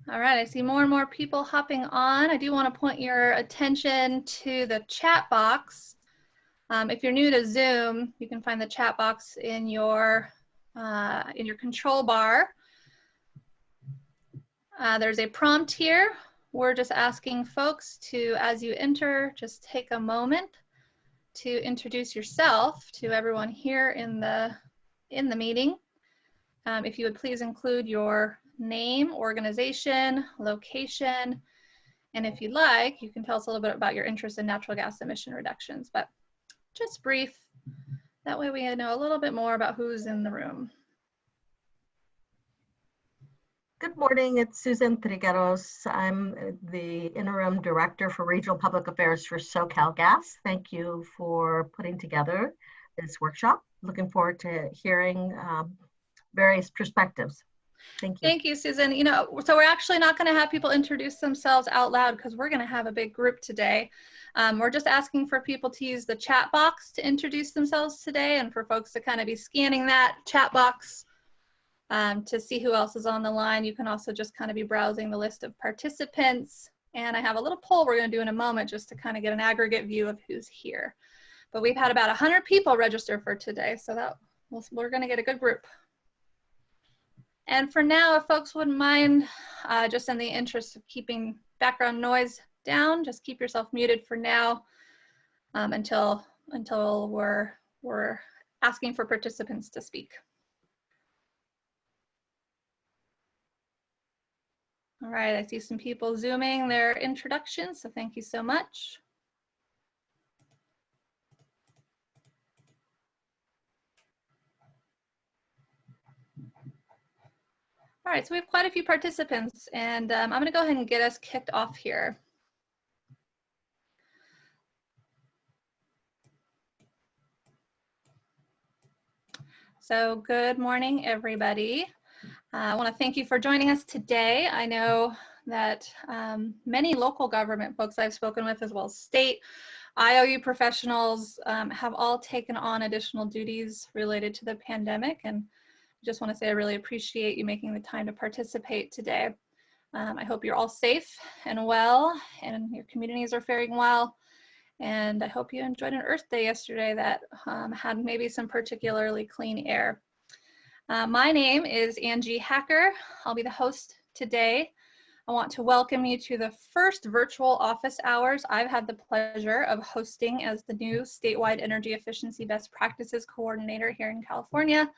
All right, I see more and more people hopping on. I do want to point your attention to the chat box. If you're new to Zoom, you can find the chat box in your control bar. There's a prompt here. We're just asking folks to, as you enter, just take a moment to introduce yourself to everyone here in the meeting. If you would please include your name, organization, location, and if you'd like, you can tell us a little bit about your interest in natural gas emission reductions, but just brief. That way we know a little bit more about who's in the room. Good morning, it's Susan Trigueros. I'm the Interim Director for Regional Public Affairs for SoCalGas. Thank you for putting together this workshop. Looking forward to hearing various perspectives. Thank you. Thank you, Susan. You know, so we're actually not going to have people introduce themselves out loud because we're going to have a big group today. We're just asking for people to use the chat box to introduce themselves today and for folks to kind of be scanning that chat box to see who else is on the line. You can also just kind of be browsing the list of participants. And I have a little poll we're going to do in a moment just to kind of get an aggregate view of who's here. But we've had about 100 people register for today, so that we're going to get a good group. And for now, if folks wouldn't mind, just in the interest of keeping background noise down, just keep yourself muted for now until we're asking for participants to speak. All right, I see some people Zooming their introductions, so thank you so much. All right, so we have quite a few participants, and I'm going to go ahead and get us kicked off here. So good morning, everybody. I want to thank you for joining us today. I know that many local government folks I've spoken with, as well as state, IOU professionals, have all taken on additional duties related to the pandemic, and just want to say I really appreciate you making the time to participate today. I hope you're all safe and well and your communities are faring well. And I hope you enjoyed an Earth Day yesterday that had maybe some particularly clean air. My name is Angie Hacker. I'll be the host today. I want to welcome you to the first virtual office hours I've had the pleasure of hosting as the new statewide energy efficiency best practices coordinator here in California.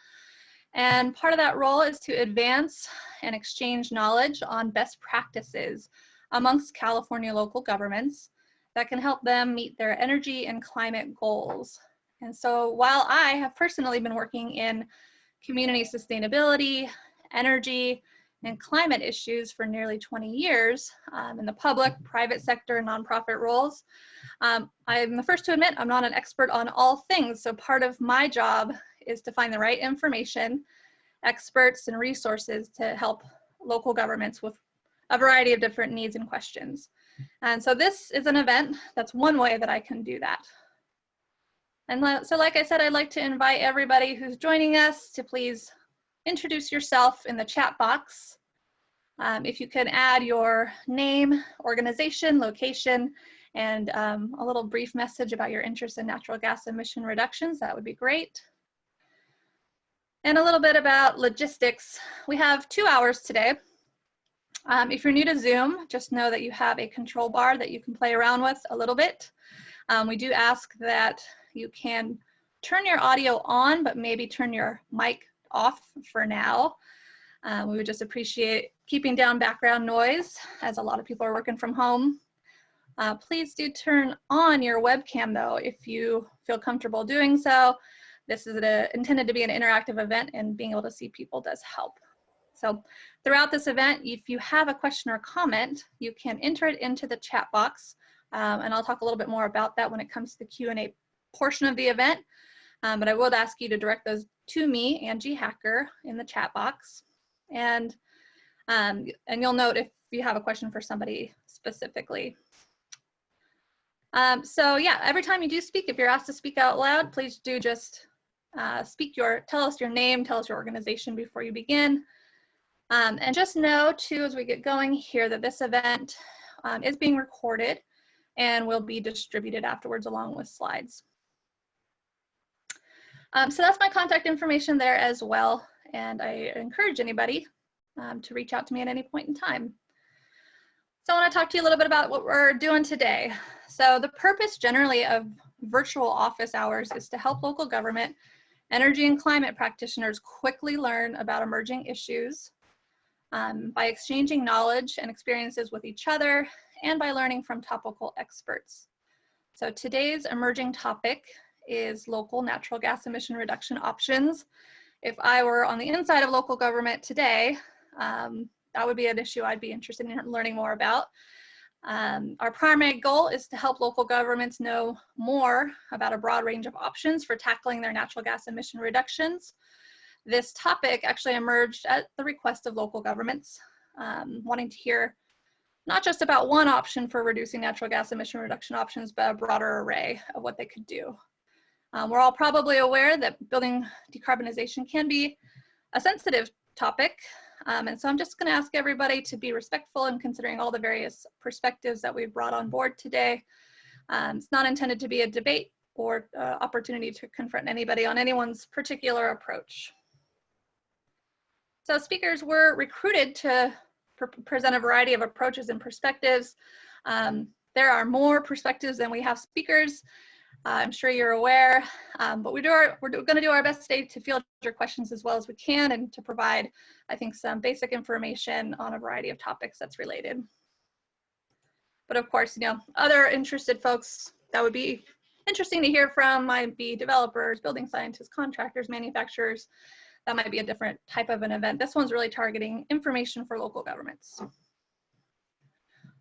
And part of that role is to advance and exchange knowledge on best practices amongst California local governments that can help them meet their energy and climate goals. And so while I have personally been working in community sustainability, energy, and climate issues for nearly 20 years in the public, private sector, and nonprofit roles, I'm the first to admit I'm not an expert on all things. So part of my job is to find the right information, experts, and resources to help local governments with a variety of different needs and questions. And so this is an event that's one way that I can do that. And so like I said, I'd like to invite everybody who's joining us to please introduce yourself in the chat box. If you can add your name, organization, location, and a little brief message about your interest in natural gas emission reductions, that would be great. And a little bit about logistics. We have 2 hours today. If you're new to Zoom, just know that you have a control bar that you can play around with a little bit. We do ask that you can turn your audio on, but maybe turn your mic off for now. We would just appreciate keeping down background noise as a lot of people are working from home. Please do turn on your webcam though, if you feel comfortable doing so. This is intended to be an interactive event, and being able to see people does help. So throughout this event, if you have a question or comment, you can enter it into the chat box. And I'll talk a little bit more about that when it comes to the Q&A portion of the event. But I would ask you to direct those to me, Angie Hacker, in the chat box. And you'll note if you have a question for somebody specifically. So yeah, every time you do speak, if you're asked to speak out loud, please do just tell us your name, tell us your organization before you begin. And just know too, as we get going here, that this event is being recorded and will be distributed afterwards along with slides. So that's my contact information there as well. And I encourage anybody to reach out to me at any point in time. So I want to talk to you a little bit about what we're doing today. So the purpose generally of virtual office hours is to help local government, energy and climate practitioners quickly learn about emerging issues by exchanging knowledge and experiences with each other and by learning from topical experts. So today's emerging topic is local natural gas emission reduction options. If I were on the inside of local government today, that would be an issue I'd be interested in learning more about. Our primary goal is to help local governments know more about a broad range of options for tackling their natural gas emission reductions. This topic actually emerged at the request of local governments, wanting to hear not just about one option for reducing natural gas emission reduction options, but a broader array of what they could do. We're all probably aware that building decarbonization can be a sensitive topic. And so I'm just going to ask everybody to be respectful in considering all the various perspectives that we've brought on board today. It's not intended to be a debate or opportunity to confront anybody on anyone's particular approach. So speakers were recruited to present a variety of approaches and perspectives. There are more perspectives than we have speakers. I'm sure you're aware, but we're going to do our best today to field your questions as well as we can and to provide, I think, some basic information on a variety of topics that's related. But of course, you know, other interested folks that would be interesting to hear from might be developers, building scientists, contractors, manufacturers. That might be a different type of an event. This one's really targeting information for local governments.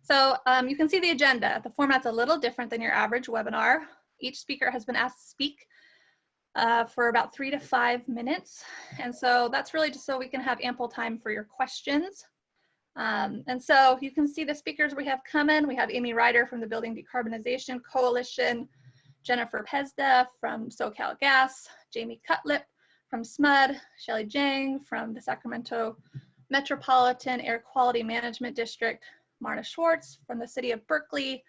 So you can see the agenda. The format's a little different than your average webinar. Each speaker has been asked to speak for about 3 to 5 minutes. And so that's really just so we can have ample time for your questions. And so you can see the speakers we have coming. We have Amy Ryder from the Building Decarbonization Coalition, Jennifer Pezda from SoCal Gas, Jamie Cutlip from SMUD, Shelley Jang from the Sacramento Metropolitan Air Quality Management District, Marna Schwartz from the City of Berkeley,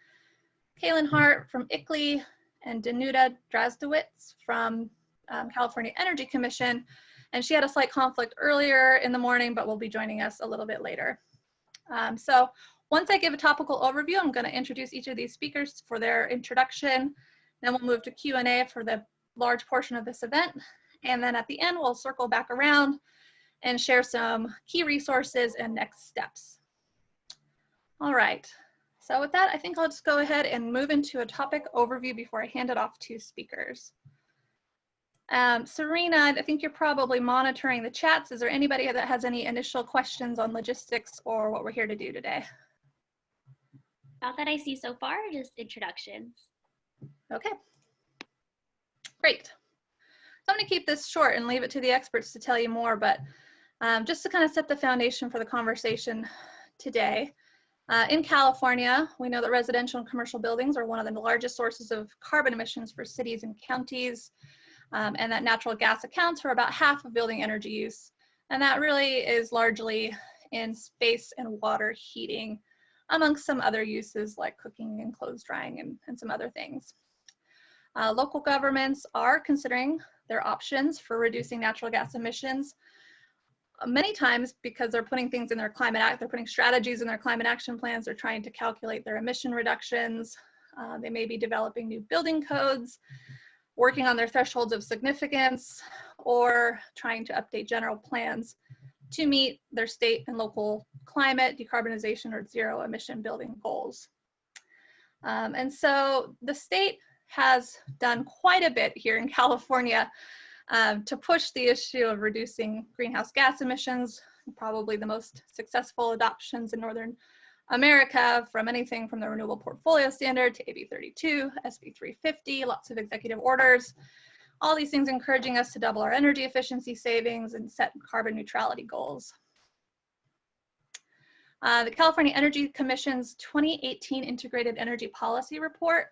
Kaylin Hart from ICLEI, and Danuta Drazdowitz from California Energy Commission. And she had a slight conflict earlier in the morning, but will be joining us a little bit later. So once I give a topical overview, I'm going to introduce each of these speakers for their introduction. Then we'll move to Q&A for the large portion of this event. And then at the end, we'll circle back around and share some key resources and next steps. All right. So with that, I think I'll just go ahead and move into a topic overview before I hand it off to speakers. Serena, I think you're probably monitoring the chats. Is there anybody that has any initial questions on logistics or what we're here to do today? Not that I see so far, just introductions. Okay, great. So I'm going to keep this short and leave it to the experts to tell you more, but just to kind of set the foundation for the conversation today. In California, we know that residential and commercial buildings are one of the largest sources of carbon emissions for cities and counties, and that natural gas accounts for about half of building energy use. And that really is largely in space and water heating, amongst some other uses like cooking and clothes drying and some other things. Local governments are considering their options for reducing natural gas emissions. Many times because they're putting things in their climate act, they're putting strategies in their climate action plans, they're trying to calculate their emission reductions. They may be developing new building codes, working on their thresholds of significance, or trying to update general plans to meet their state and local climate, decarbonization, or zero emission building goals. And so the state has done quite a bit here in California to push the issue of reducing greenhouse gas emissions, probably the most successful adoptions in Northern America, from anything from the Renewable Portfolio Standard to AB 32, SB 350, lots of executive orders, all these things encouraging us to double our energy efficiency savings and set carbon neutrality goals. The California Energy Commission's 2018 Integrated Energy Policy Report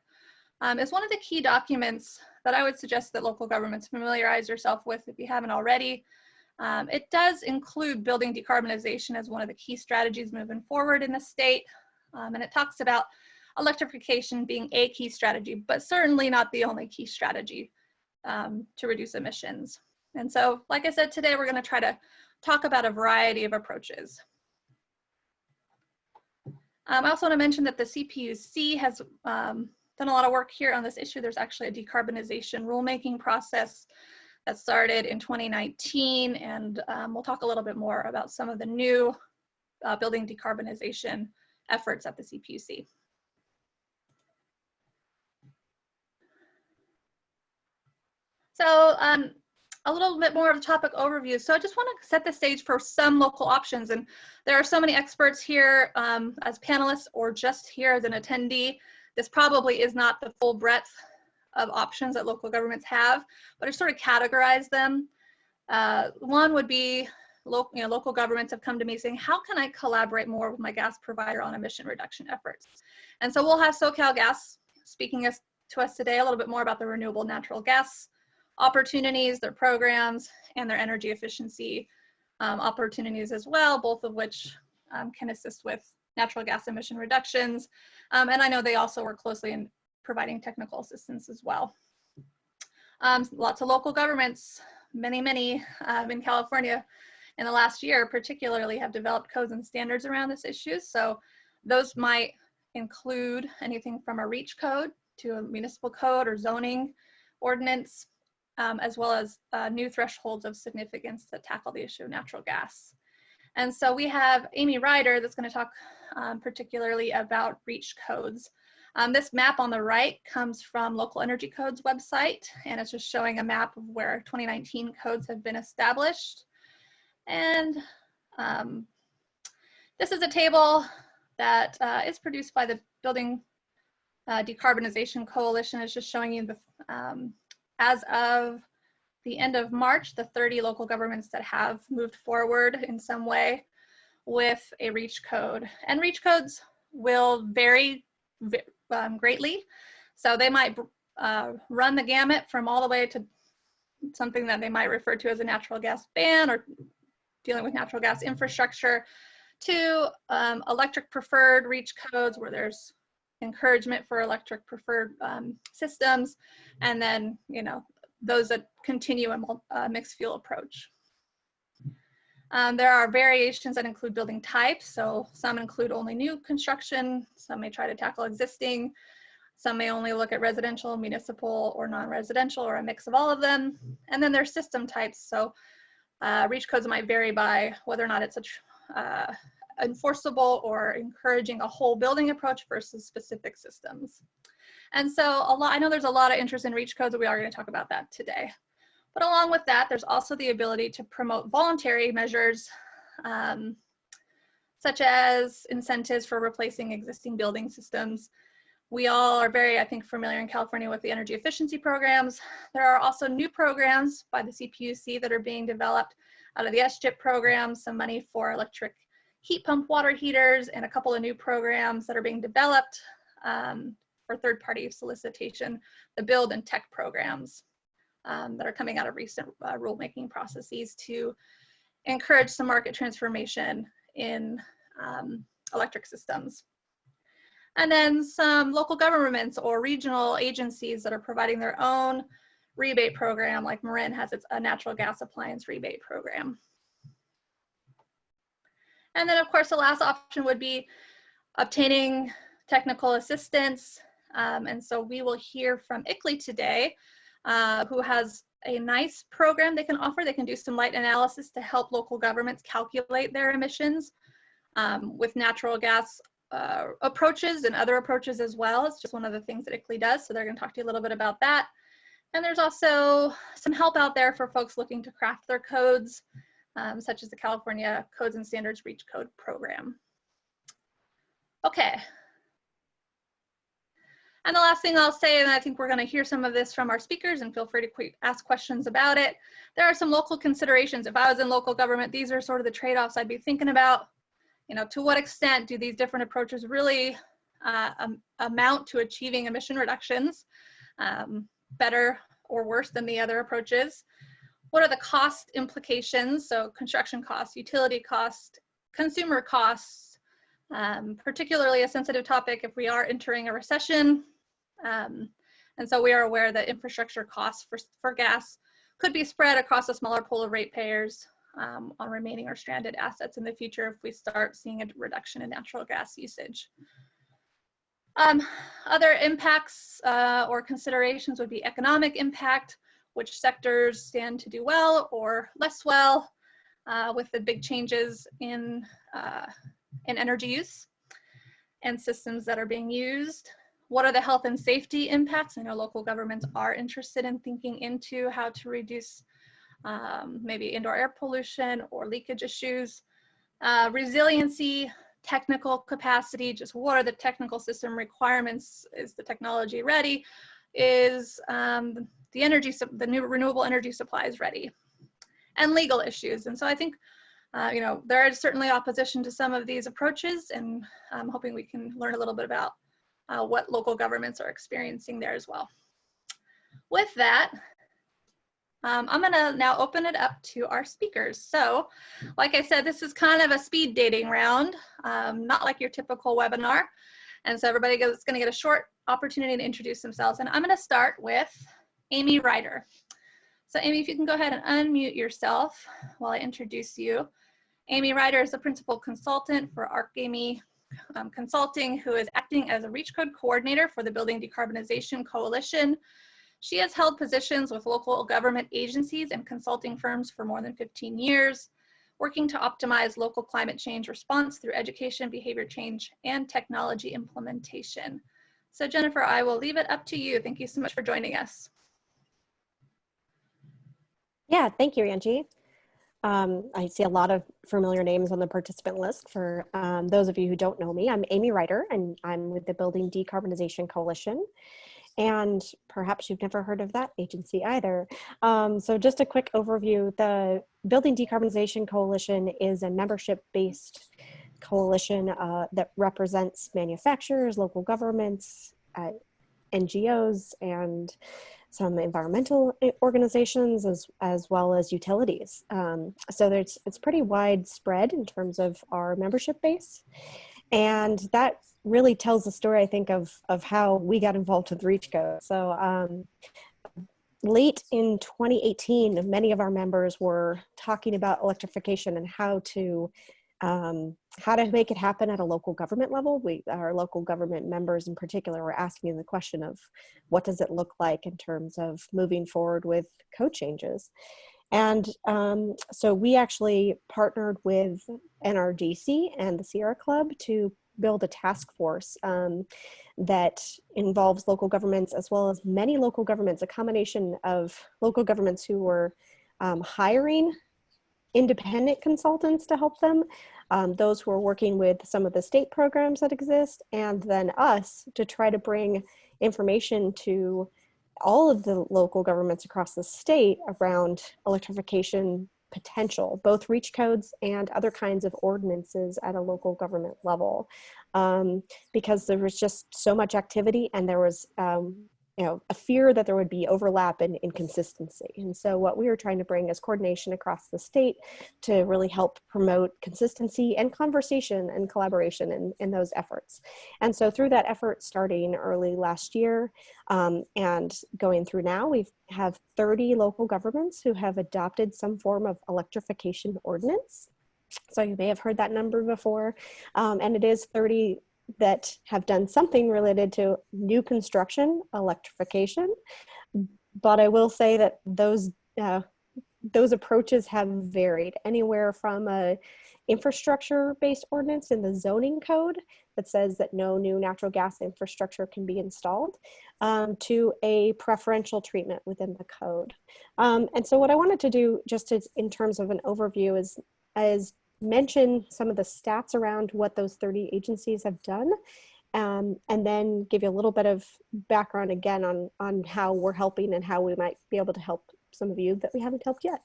is one of the key documents that I would suggest that local governments familiarize yourself with if you haven't already. It does include building decarbonization as one of the key strategies moving forward in the state. And it talks about electrification being a key strategy, but certainly not the only key strategy to reduce emissions. And so, like I said, today we're going to try to talk about a variety of approaches. I also want to mention that the CPUC has done a lot of work here on this issue. There's actually a decarbonization rulemaking process that started in 2019, and we'll talk a little bit more about some of the new building decarbonization efforts at the CPUC. So a little bit more of a topic overview. So I just want to set the stage for some local options. And there are so many experts here as panelists or just here as an attendee. This probably is not the full breadth of options that local governments have, but I sort of categorize them. One would be local governments have come to me saying, how can I collaborate more with my gas provider on emission reduction efforts? And so we'll have SoCalGas speaking to us today a little bit more about the renewable natural gas opportunities, their programs, and their energy efficiency opportunities as well, both of which can assist with natural gas emission reductions. And I know they also work closely in providing technical assistance as well. Lots of local governments, many in California in the last year particularly have developed codes and standards around this issue. So those might include anything from a REACH code to a municipal code or zoning ordinance, as well as new thresholds of significance that tackle the issue of natural gas. And so we have Amy Ryder that's going to talk particularly about REACH codes. This map on the right comes from Local Energy Code's website, and it's just showing a map of where 2019 codes have been established. And this is a table that is produced by the Building Decarbonization Coalition. It's just showing you the as of the end of March, the 30 local governments that have moved forward in some way with a REACH code. And REACH codes will vary greatly. So they might run the gamut from all the way to something that they might refer to as a natural gas ban or dealing with natural gas infrastructure to electric preferred REACH codes where there's encouragement for electric preferred systems, and then those that continue a mixed fuel approach. There are variations that include building types, so some include only new construction, some may try to tackle existing, some may only look at residential, municipal, or non-residential, or a mix of all of them. And then there's system types, so REACH codes might vary by whether or not it's a enforceable or encouraging a whole building approach versus specific systems. And so I know there's a lot of interest in REACH codes, and we are going to talk about that today. But along with that, there's also the ability to promote voluntary measures, such as incentives for replacing existing building systems. We all are very, I think, familiar in California with the energy efficiency programs. There are also new programs by the CPUC that are being developed out of the SCHIP program, some money for electric heat pump water heaters, and a couple of new programs that are being developed for third-party solicitation, the build and tech programs that are coming out of recent rulemaking processes to encourage some market transformation in electric systems. And then some local governments or regional agencies that are providing their own rebate program, like Marin has a natural gas appliance rebate program. And then of course, the last option would be obtaining technical assistance. And so we will hear from ICLEI today, who has a nice program they can offer. They can do some light analysis to help local governments calculate their emissions with natural gas approaches and other approaches as well. It's just one of the things that ICLEI does. So they're going to talk to you a little bit about that. And there's also some help out there for folks looking to craft their codes, such as the California Codes and Standards REACH Code program. Okay. And the last thing I'll say, and I think we're going to hear some of this from our speakers, and feel free to ask questions about it. There are some local considerations. If I was in local government, these are sort of the trade-offs I'd be thinking about. To what extent do these different approaches really amount to achieving emission reductions better or worse than the other approaches? What are the cost implications? So construction costs, utility costs, consumer costs, particularly a sensitive topic if we are entering a recession. And so we are aware that infrastructure costs for gas could be spread across a smaller pool of ratepayers on remaining or stranded assets in the future if we start seeing a reduction in natural gas usage. Other impacts or considerations would be economic impact, which sectors stand to do well or less well with the big changes in energy use and systems that are being used. What are the health and safety impacts? I know local governments are interested in thinking into how to reduce maybe indoor air pollution or leakage issues. Resiliency, technical capacity, just what are the technical system requirements? Is the technology ready? Is the new renewable energy supplies ready? And legal issues. And so I think, there is certainly opposition to some of these approaches, and I'm hoping we can learn a little bit about what local governments are experiencing there as well. With that, I'm gonna now open it up to our speakers. So, like I said, this is kind of a speed dating round, not like your typical webinar. And so everybody is gonna get a short opportunity to introduce themselves. And I'm gonna start with Amy Ryder. So Amy, if you can go ahead and unmute yourself while I introduce you. Amy Ryder is the principal consultant for ArcAmy Consulting, who is acting as a REACH code coordinator for the Building Decarbonization Coalition. She has held positions with local government agencies and consulting firms for more than 15 years, working to optimize local climate change response through education, behavior change, and technology implementation. So Jennifer, I will leave it up to you. Thank you so much for joining us. Yeah, thank you, Angie. I see a lot of familiar names on the participant list. For those of you who don't know me, I'm Amy Ryder, and I'm with the Building Decarbonization Coalition. And perhaps you've never heard of that agency either. So just a quick overview, the Building Decarbonization Coalition is a membership-based coalition that represents manufacturers, local governments, NGOs, and some environmental organizations, as well as utilities. So it's pretty widespread in terms of our membership base. And that really tells the story, I think, of how we got involved with REACH code. So late in 2018, many of our members were talking about electrification and how to make it happen at a local government level. Our local government members in particular were asking the question of what does it look like in terms of moving forward with code changes. And so we actually partnered with NRDC and the Sierra Club to build a task force that involves local governments as well as many local governments, a combination of local governments who were hiring independent consultants to help them, those who are working with some of the state programs that exist, and then us to try to bring information to all of the local governments across the state around electrification potential, both REACH codes and other kinds of ordinances at a local government level, because there was just so much activity, and there was a fear that there would be overlap and inconsistency. And so what we were trying to bring is coordination across the state to really help promote consistency and conversation and collaboration in those efforts. And so through that effort, starting early last year and going through now, we have 30 local governments who have adopted some form of electrification ordinance. So you may have heard that number before, and it is 30 that have done something related to new construction electrification. But I will say that those approaches have varied, anywhere from a infrastructure-based ordinance in the zoning code that says that no new natural gas infrastructure can be installed, to a preferential treatment within the code. And so what I wanted to do, just in terms of an overview, is mention some of the stats around what those 30 agencies have done, and then give you a little bit of background again on how we're helping and how we might be able to help some of you that we haven't helped yet.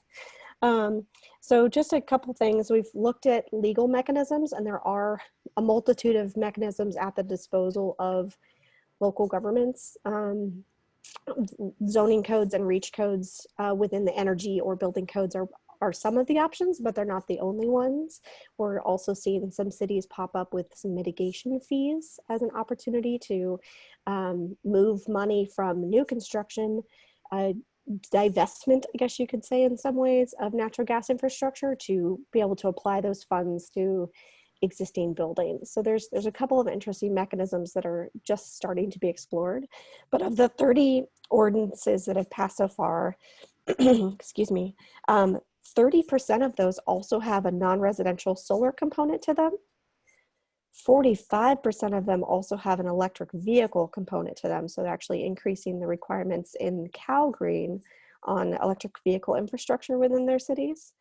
So just a couple things. We've looked at legal mechanisms, and there are a multitude of mechanisms at the disposal of local governments. zoning codes and reach codes within the energy or building codes are some of the options, but they're not the only ones. We're also seeing some cities pop up with some mitigation fees as an opportunity to move money from new construction, divestment, I guess you could say in some ways, of natural gas infrastructure to be able to apply those funds to existing buildings. So there's a couple of interesting mechanisms that are just starting to be explored. But of the 30 ordinances that have passed so far, excuse me, 30% of those also have a non-residential solar component to them. 45% of them also have an electric vehicle component to them. So they're actually increasing the requirements in CalGreen on electric vehicle infrastructure within their cities.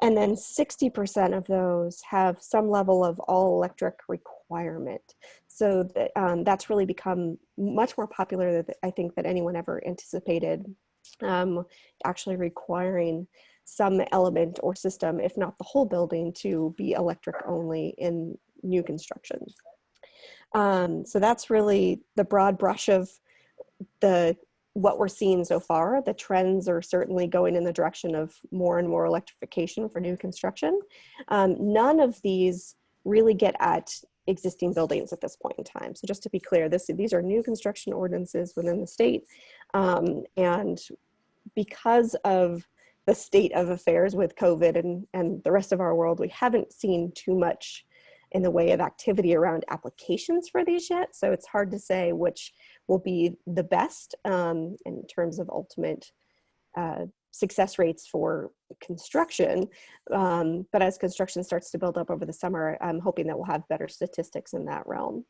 And then 60% of those have some level of all electric requirement. So that's really become much more popular, I think, than anyone ever anticipated, actually requiring some element or system, if not the whole building, to be electric only in new construction. So that's really the broad brush of what we're seeing so far. The trends are certainly going in the direction of more and more electrification for new construction. None of these really get at existing buildings at this point in time. So just to be clear, these are new construction ordinances within the state. And because of the state of affairs with COVID and the rest of our world, we haven't seen too much in the way of activity around applications for these yet. So it's hard to say which will be the best in terms of ultimate success rates for construction. But as construction starts to build up over the summer, I'm hoping that we'll have better statistics in that realm.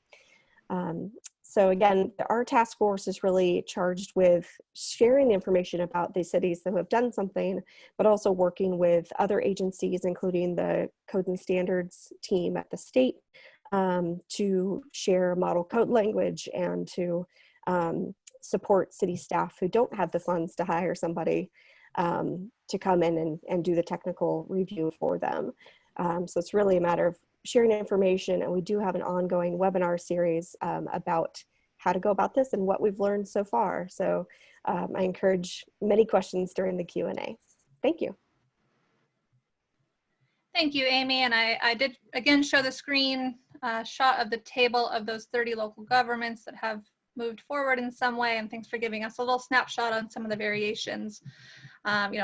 So again, our task force is really charged with sharing the information about the cities that have done something, but also working with other agencies, including the Codes and Standards team at the state, to share model code language and to support city staff who don't have the funds to hire somebody to come in and do the technical review for them. So it's really a matter of sharing information, and we do have an ongoing webinar series about how to go about this and what we've learned so far. So I encourage many questions during the Q&A. Thank you. Thank you, Amy. And I did again show the screen shot of the table of those 30 local governments that have moved forward in some way, and thanks for giving us a little snapshot on some of the variations.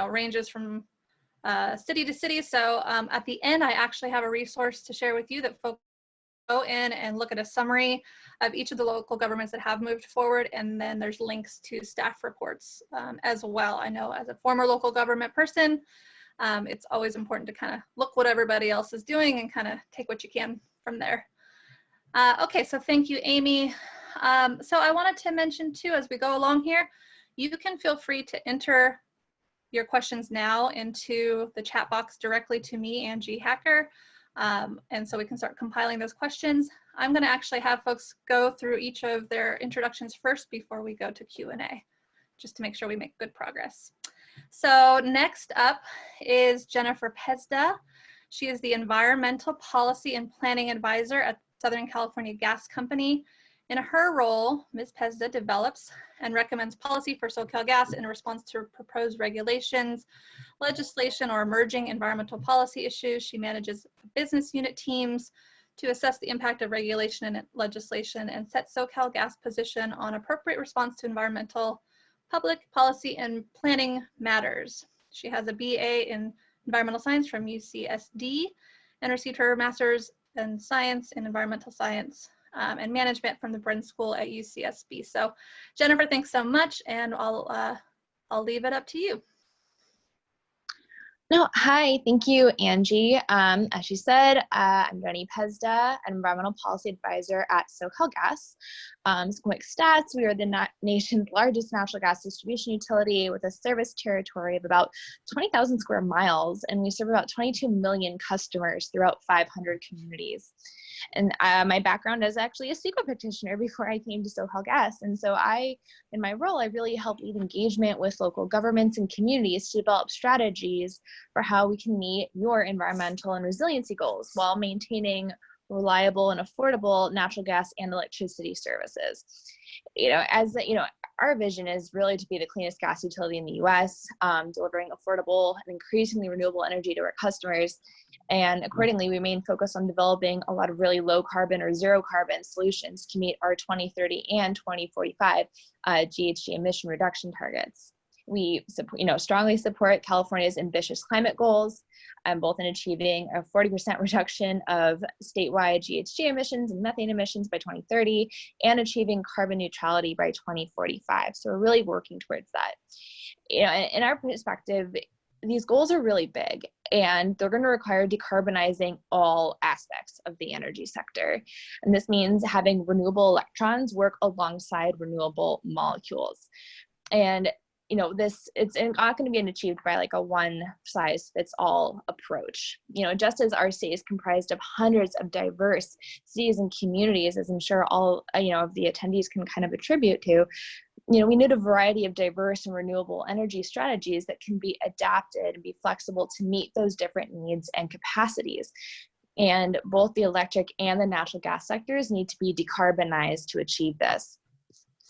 Ranges from city to city. So at the end, I actually have a resource to share with you that folks go in and look at a summary of each of the local governments that have moved forward, and then there's links to staff reports as well. I know as a former local government person, it's always important to kind of look what everybody else is doing and kind of take what you can from there. Okay, so thank you, Amy. So I wanted to mention too, as we go along here, you can feel free to enter your questions now into the chat box directly to me, Angie Hacker. And so we can start compiling those questions. I'm going to actually have folks go through each of their introductions first before we go to Q&A, just to make sure we make good progress. So next up is Jennifer Pezda. She is the Environmental Policy and Planning Advisor at Southern California Gas Company. In her role, Ms. Pezda develops and recommends policy for SoCalGas in response to proposed regulations, legislation, or emerging environmental policy issues. She manages business unit teams to assess the impact of regulation and legislation and set SoCalGas' position on appropriate response to environmental, public policy, and planning matters. She has a BA in environmental science from UCSD and received her master's in science and environmental science and management from the Bren School at UCSB. So Jennifer, thanks so much, and I'll leave it up to you. No, hi, thank you, Angie. As she said, I'm Jenny Pezda, an environmental policy advisor at SoCalGas. Some quick stats: we are the nation's largest natural gas distribution utility with a service territory of about 20,000 square miles, and we serve about 22 million customers throughout 500 communities. And my background is actually a CEQA practitioner before I came to SoCalGas. And so in my role, I really help lead engagement with local governments and communities to develop strategies for how we can meet your environmental and resiliency goals while maintaining reliable and affordable natural gas and electricity services. our vision is really to be the cleanest gas utility in the US, delivering affordable and increasingly renewable energy to our customers. And accordingly, we remain focused on developing a lot of really low carbon or zero carbon solutions to meet our 2030 and 2045 GHG emission reduction targets. We strongly support California's ambitious climate goals, both in achieving a 40% reduction of statewide GHG emissions and methane emissions by 2030 and achieving carbon neutrality by 2045. So we're really working towards that. In our perspective, these goals are really big, and they're going to require decarbonizing all aspects of the energy sector. And this means having renewable electrons work alongside renewable molecules. And it's not going to be achieved by like a one-size-fits-all approach. Just as our state is comprised of hundreds of diverse cities and communities, as I'm sure all of the attendees can kind of attribute to, we need a variety of diverse and renewable energy strategies that can be adapted and be flexible to meet those different needs and capacities. And both the electric and the natural gas sectors need to be decarbonized to achieve this.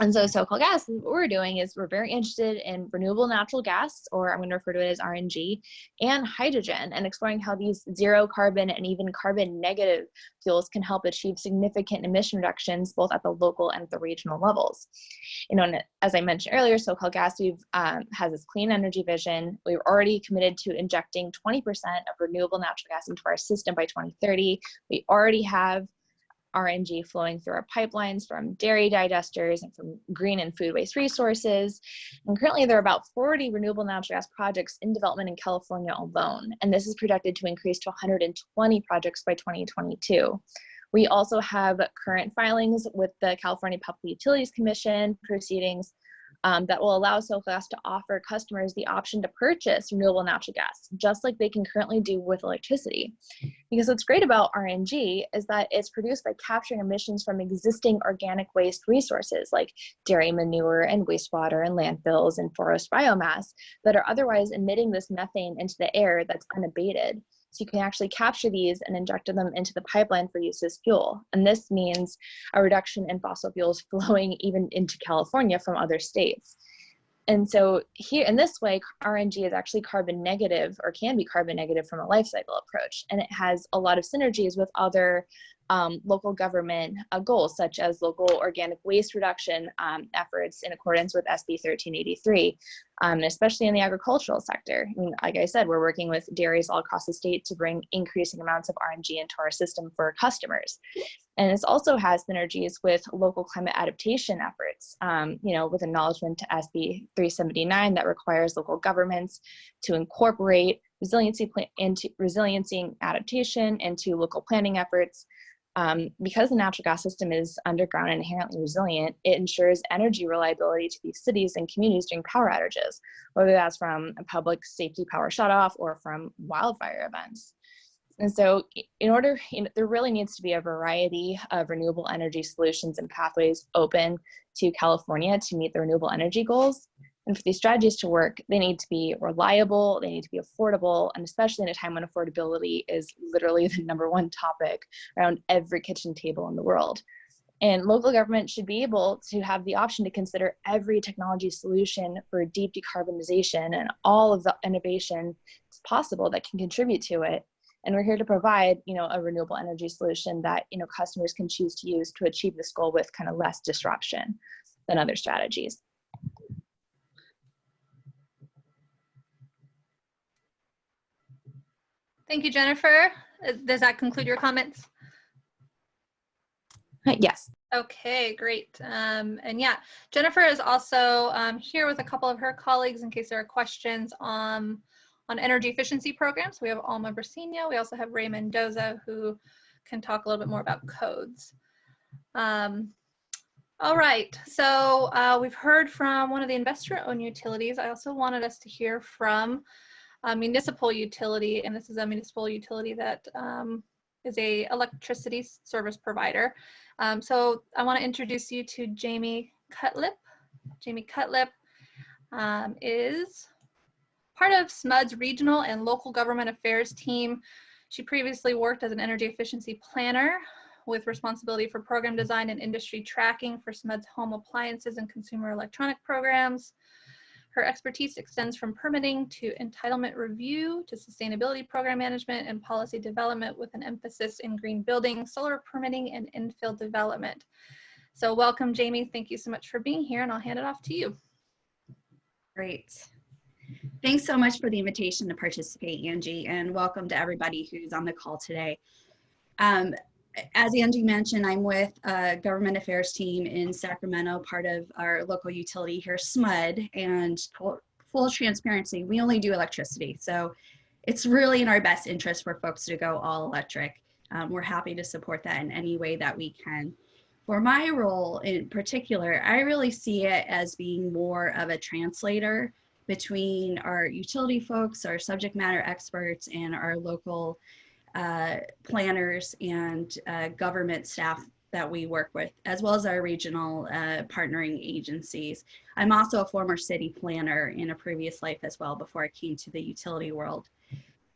And so SoCalGas, what we're doing is we're very interested in renewable natural gas, or I'm going to refer to it as RNG, and hydrogen, and exploring how these zero carbon and even carbon negative fuels can help achieve significant emission reductions both at the local and the regional levels. And as I mentioned earlier, SoCalGas has this clean energy vision. We've already committed to injecting 20% of renewable natural gas into our system by 2030. We already have RNG flowing through our pipelines from dairy digesters and from green and food waste resources. And currently there are about 40 renewable natural gas projects in development in California alone. And this is projected to increase to 120 projects by 2022. We also have current filings with the California Public Utilities Commission proceedings that will allow SoCalGas to offer customers the option to purchase renewable natural gas, just like they can currently do with electricity. Because what's great about RNG is that it's produced by capturing emissions from existing organic waste resources like dairy manure and wastewater and landfills and forest biomass that are otherwise emitting this methane into the air that's unabated. So you can actually capture these and inject them into the pipeline for use as fuel. And this means a reduction in fossil fuels flowing even into California from other states. And so here, in this way, RNG is actually carbon negative, or can be carbon negative from a life cycle approach. And it has a lot of synergies with other local government goals, such as local organic waste reduction efforts in accordance with SB 1383, especially in the agricultural sector. I mean, like I said, we're working with dairies all across the state to bring increasing amounts of RNG into our system for customers. And this also has synergies with local climate adaptation efforts, with acknowledgement to SB 379 that requires local governments to incorporate resiliency adaptation into local planning efforts. Because the natural gas system is underground and inherently resilient, it ensures energy reliability to these cities and communities during power outages, whether that's from a public safety power shutoff or from wildfire events. And so there really needs to be a variety of renewable energy solutions and pathways open to California to meet the renewable energy goals. And for these strategies to work, they need to be reliable, they need to be affordable, and especially in a time when affordability is literally the #1 topic around every kitchen table in the world. And local government should be able to have the option to consider every technology solution for deep decarbonization and all of the innovation possible that can contribute to it. And we're here to provide, a renewable energy solution that, customers can choose to use to achieve this goal with kind of less disruption than other strategies. Thank you, Jennifer. Does that conclude your comments? Yes. Okay, great. And yeah, Jennifer is also here with a couple of her colleagues in case there are questions on energy efficiency programs. We have Alma Brasino. We also have Ray Mendoza, who can talk a little bit more about codes. All right, so we've heard from one of the investor-owned utilities. I also wanted us to hear from Municipal Utility, and this is a municipal utility that is a electricity service provider. So I want to introduce you to Jamie Cutlip. Jamie Cutlip is part of SMUD's regional and local government affairs team. She previously worked as an energy efficiency planner with responsibility for program design and industry tracking for SMUD's home appliances and consumer electronic programs. Her expertise extends from permitting to entitlement review to sustainability program management and policy development with an emphasis in green building, solar permitting, and infill development. So welcome, Jamie. Thank you so much for being here, and I'll hand it off to you. Great. Thanks so much for the invitation to participate, Angie, and welcome to everybody who's on the call today. As Angie mentioned, I'm with a government affairs team in Sacramento, part of our local utility here, SMUD, and full transparency, we only do electricity. So it's really in our best interest for folks to go all electric. We're happy to support that in any way that we can. For my role in particular, I really see it as being more of a translator between our utility folks, our subject matter experts, and our local planners and government staff that we work with, as well as our regional partnering agencies. I'm also a former city planner in a previous life as well before I came to the utility world.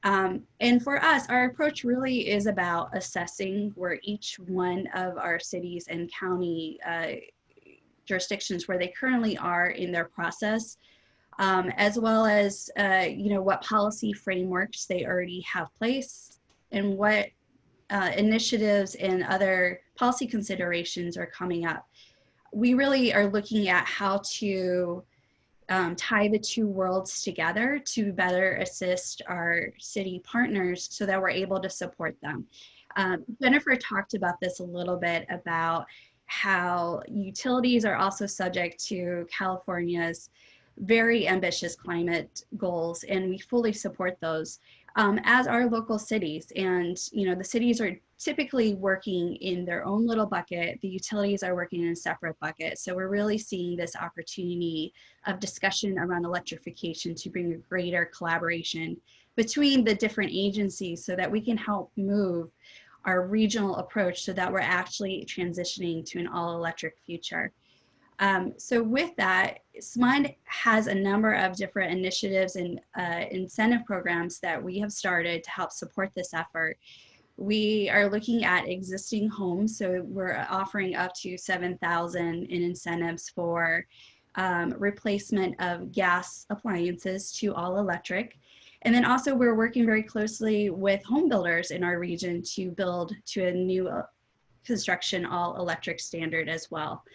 And for us, our approach really is about assessing where each one of our cities and county jurisdictions, where they currently are in their process, as well as what policy frameworks they already have placed, and what initiatives and other policy considerations are coming up. We really are looking at how to tie the two worlds together to better assist our city partners so that we're able to support them. Jennifer talked about this a little bit about how utilities are also subject to California's very ambitious climate goals, and we fully support those. As our local cities, and the cities are typically working in their own little bucket, the utilities are working in a separate bucket. So we're really seeing this opportunity of discussion around electrification to bring a greater collaboration between the different agencies so that we can help move our regional approach so that we're actually transitioning to an all-electric future. So with that, SMUD has a number of different initiatives and incentive programs that we have started to help support this effort. We are looking at existing homes, so we're offering up to $7,000 in incentives for replacement of gas appliances to all electric. And then also we're working very closely with home builders in our region to build to a new construction all electric standard as well.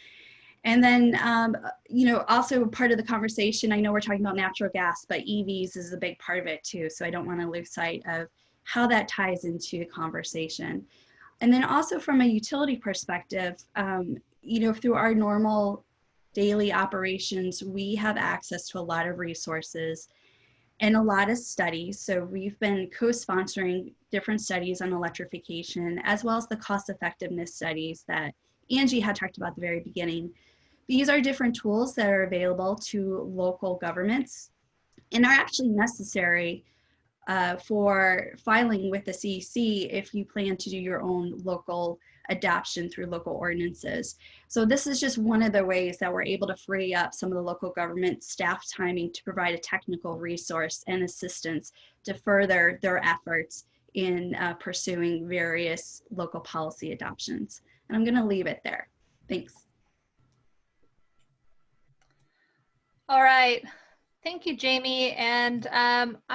And then, also part of the conversation, I know we're talking about natural gas, but EVs is a big part of it too. So I don't want to lose sight of how that ties into the conversation. And then also from a utility perspective, through our normal daily operations, we have access to a lot of resources and a lot of studies. So we've been co-sponsoring different studies on electrification, as well as the cost effectiveness studies that Angie had talked about at the very beginning. These are different tools that are available to local governments and are actually necessary for filing with the CEC if you plan to do your own local adoption through local ordinances. So this is just one of the ways that we're able to free up some of the local government staff timing to provide a technical resource and assistance to further their efforts in pursuing various local policy adoptions. And I'm going to leave it there. Thanks. All right. Thank you, Jamie. And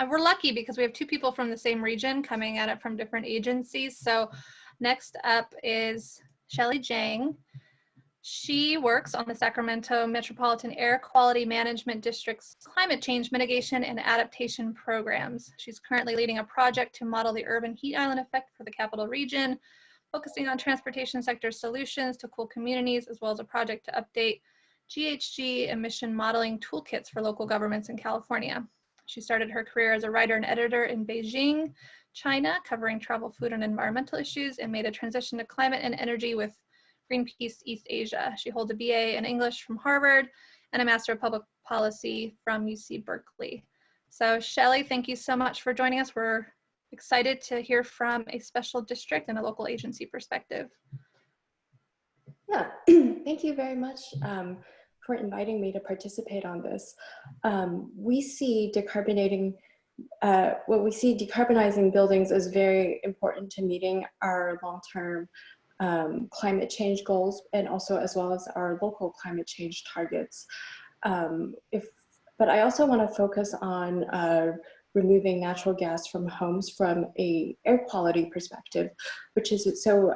we're lucky because we have two people from the same region coming at it from different agencies. So next up is Shelley Jang. She works on the Sacramento Metropolitan Air Quality Management District's climate change mitigation and adaptation programs. She's currently leading a project to model the urban heat island effect for the capital region, focusing on transportation sector solutions to cool communities, as well as a project to update GHG emission modeling toolkits for local governments in California. She started her career as a writer and editor in Beijing, China, covering travel, food, and environmental issues, and made a transition to climate and energy with Greenpeace East Asia. She holds a BA in English from Harvard and a Master of Public Policy from UC Berkeley. So Shelley, thank you so much for joining us. We're excited to hear from a special district and a local agency perspective. Yeah, thank you very much for inviting me to participate on this. We see decarbonizing buildings as very important to meeting our long-term climate change goals, and also as well as our local climate change targets. But I also want to focus on removing natural gas from homes from a air quality perspective, which is so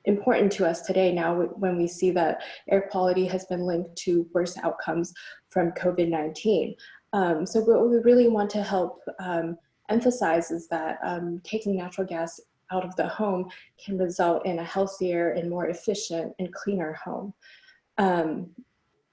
important to us today now when we see that air quality has been linked to worse outcomes from COVID-19. So what we really want to help emphasize is that taking natural gas out of the home can result in a healthier and more efficient and cleaner home.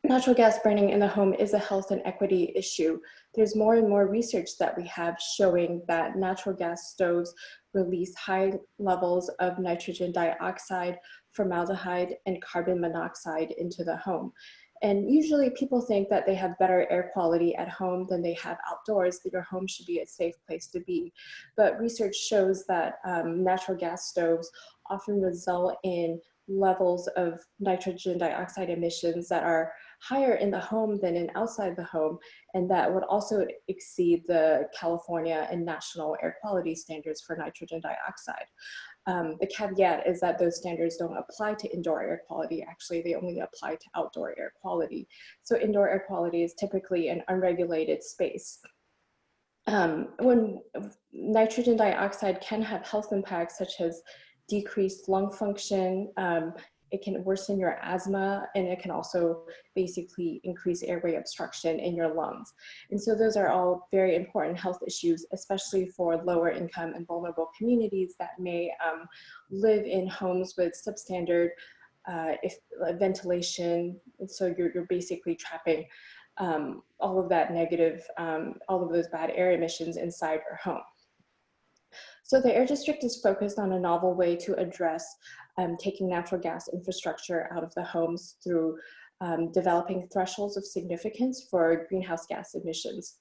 Natural gas burning in the home is a health and equity issue. There's more and more research that we have showing that natural gas stoves release high levels of nitrogen dioxide, formaldehyde, and carbon monoxide into the home. And usually people think that they have better air quality at home than they have outdoors, that your home should be a safe place to be. But research shows that natural gas stoves often result in levels of nitrogen dioxide emissions that are higher in the home than in outside the home, and that would also exceed the California and national air quality standards for nitrogen dioxide. The caveat is that those standards don't apply to indoor air quality. Actually, they only apply to outdoor air quality. So indoor air quality is typically an unregulated space. When nitrogen dioxide can have health impacts such as decreased lung function, it can worsen your asthma, and it can also basically increase airway obstruction in your lungs. And so those are all very important health issues, especially for lower income and vulnerable communities that may live in homes with substandard ventilation. And so you're basically trapping all of that negative, all of those bad air emissions inside your home. So the Air District is focused on a novel way to address taking natural gas infrastructure out of the homes through developing thresholds of significance for greenhouse gas emissions.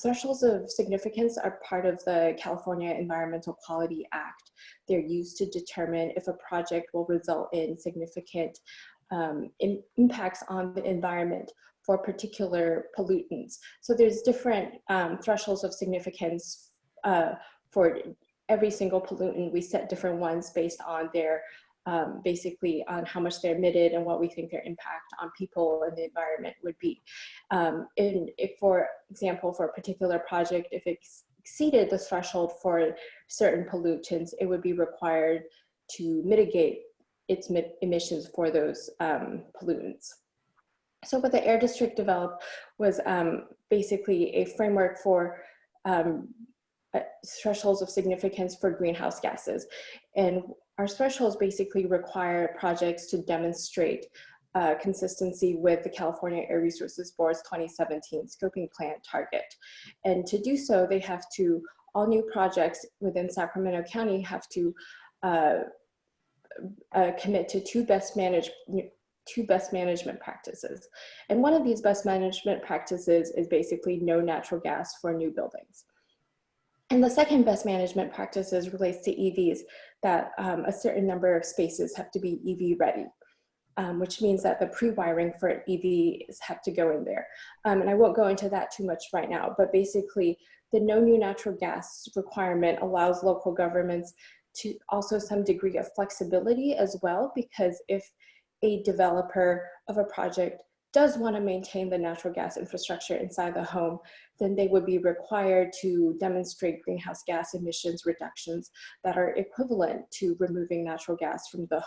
Thresholds of significance are part of the California Environmental Quality Act. They're used to determine if a project will result in significant impacts on the environment for particular pollutants. So there's different thresholds of significance for every single pollutant. We set different ones based on their, basically on how much they're emitted and what we think their impact on people and the environment would be. If, for example, for a particular project, if it exceeded the threshold for certain pollutants, it would be required to mitigate its emissions for those pollutants. So what the Air District developed was basically a framework for thresholds of significance for greenhouse gases. And our thresholds basically require projects to demonstrate consistency with the California Air Resources Board's 2017 scoping plan target. And to do so, they have to, all new projects within Sacramento County have to commit to two best management practices. And one of these best management practices is basically no natural gas for new buildings. And the second best management practices relates to EVs, that a certain number of spaces have to be EV ready, which means that the pre-wiring for EVs have to go in there. And I won't go into that too much right now, but basically the no new natural gas requirement allows local governments to also some degree of flexibility as well, because if a developer of a project does want to maintain the natural gas infrastructure inside the home, then they would be required to demonstrate greenhouse gas emissions reductions that are equivalent to removing natural gas from the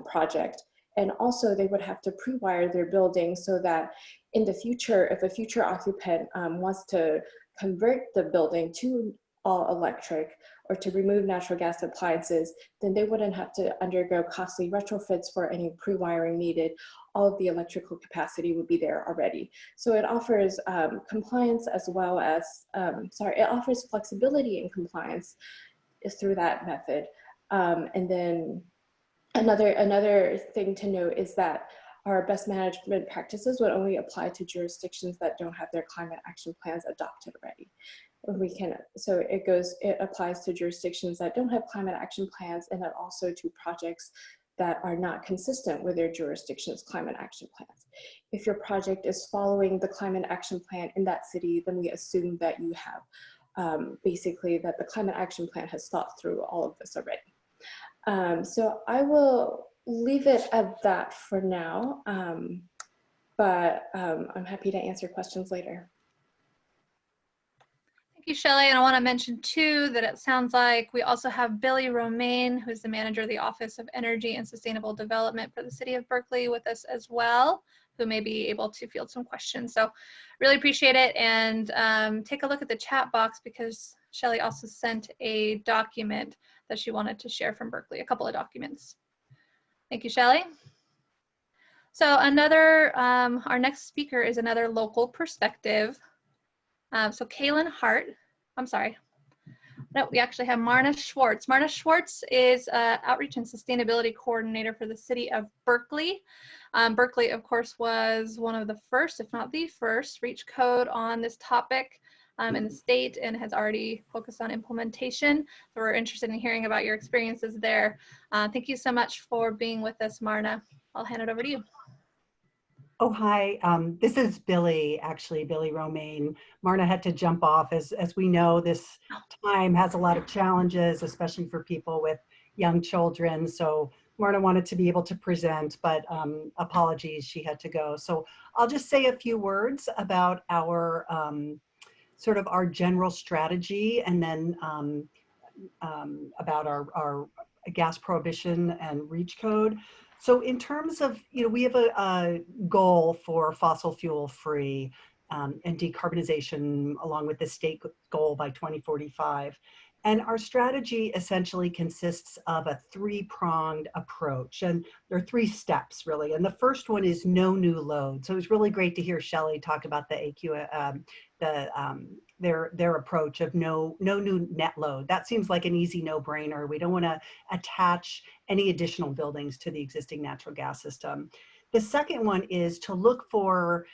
project. And also they would have to pre-wire their building so that in the future, if a future occupant wants to convert the building to all electric or to remove natural gas appliances, then they wouldn't have to undergo costly retrofits for any pre-wiring needed. All of the electrical capacity would be there already. So it offers compliance as well as, it offers flexibility in compliance through that method. And then another thing to note is that our best management practices would only apply to jurisdictions that don't have their climate action plans adopted already. It applies to jurisdictions that don't have climate action plans, and then also to projects that are not consistent with their jurisdiction's climate action plans. If your project is following the climate action plan in that city, then we assume that you have basically that the climate action plan has thought through all of this already. So I will leave it at that for now, but I'm happy to answer questions later. Thank you, Shelley. And I want to mention too that it sounds like we also have Billy Romaine, who's the manager of the Office of Energy and Sustainable Development for the City of Berkeley, with us as well, who may be able to field some questions. So really appreciate it. And take a look at the chat box, because Shelley also sent a document that she wanted to share from Berkeley, a couple of documents. Thank you, Shelley. So another, our next speaker is another local perspective. So Kaylin Hart, I'm sorry. No, we actually have Marna Schwartz. Marna Schwartz is Outreach and Sustainability Coordinator for the City of Berkeley. Berkeley, of course, was one of the first, if not the first, REACH code on this topic in the state, and has already focused on implementation. So we're interested in hearing about your experiences there. Thank you so much for being with us, Marna. I'll hand it over to you. Oh, hi. This is Billy, actually, Billy Romaine. Marna had to jump off. As we know, this time has a lot of challenges, especially for people with young children. So Marna wanted to be able to present, but apologies, she had to go. So I'll just say a few words about our sort of our general strategy, and then about our gas prohibition and REACH code. So in terms of, we have a goal for fossil fuel free and decarbonization, along with the state goal by 2045. And our strategy essentially consists of a three-pronged approach. And there are 3 steps, really. And the first one is no new load. So it was really great to hear Shelley talk about the AQ, their approach of no new net load. That seems like an easy no-brainer. We don't want to attach any additional buildings to the existing natural gas system. The second one is to look for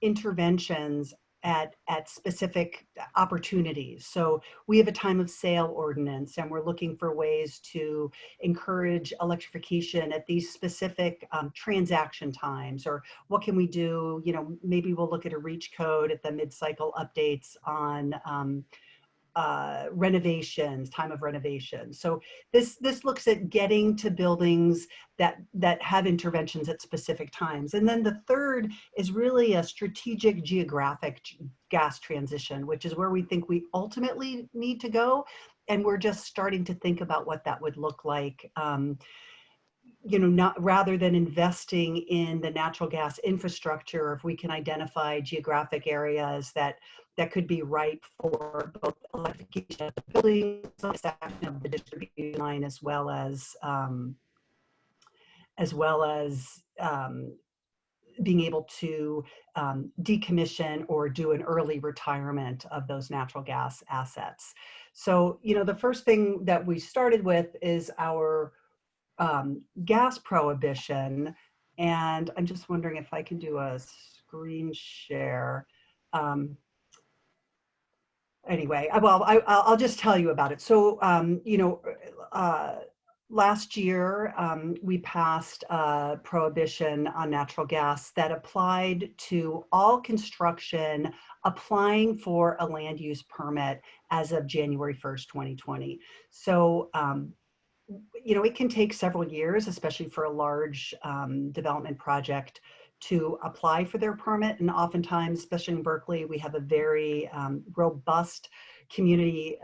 interventions at specific opportunities. So we have a time of sale ordinance, and we're looking for ways to encourage electrification at these specific transaction times. Or what can we do? Maybe we'll look at a REACH code at the mid-cycle updates on renovations, time of renovation. So this looks at getting to buildings that have interventions at specific times. And then the third is really a strategic geographic gas transition, which is where we think we ultimately need to go. And we're just starting to think about what that would look like. Not rather than investing in the natural gas infrastructure, if we can identify geographic areas that could be ripe for both electrification of the buildings, extraction of the distribution line, as well as being able to decommission or do an early retirement of those natural gas assets. So, the first thing that we started with is our gas prohibition, and I'm just wondering if I can do a screen share. Anyway, well, I'll just tell you about it. So, last year we passed a prohibition on natural gas that applied to all construction applying for a land use permit as of January 1st, 2020. So, it can take several years, especially for a large development project, to apply for their permit. And oftentimes, especially in Berkeley, we have a very robust community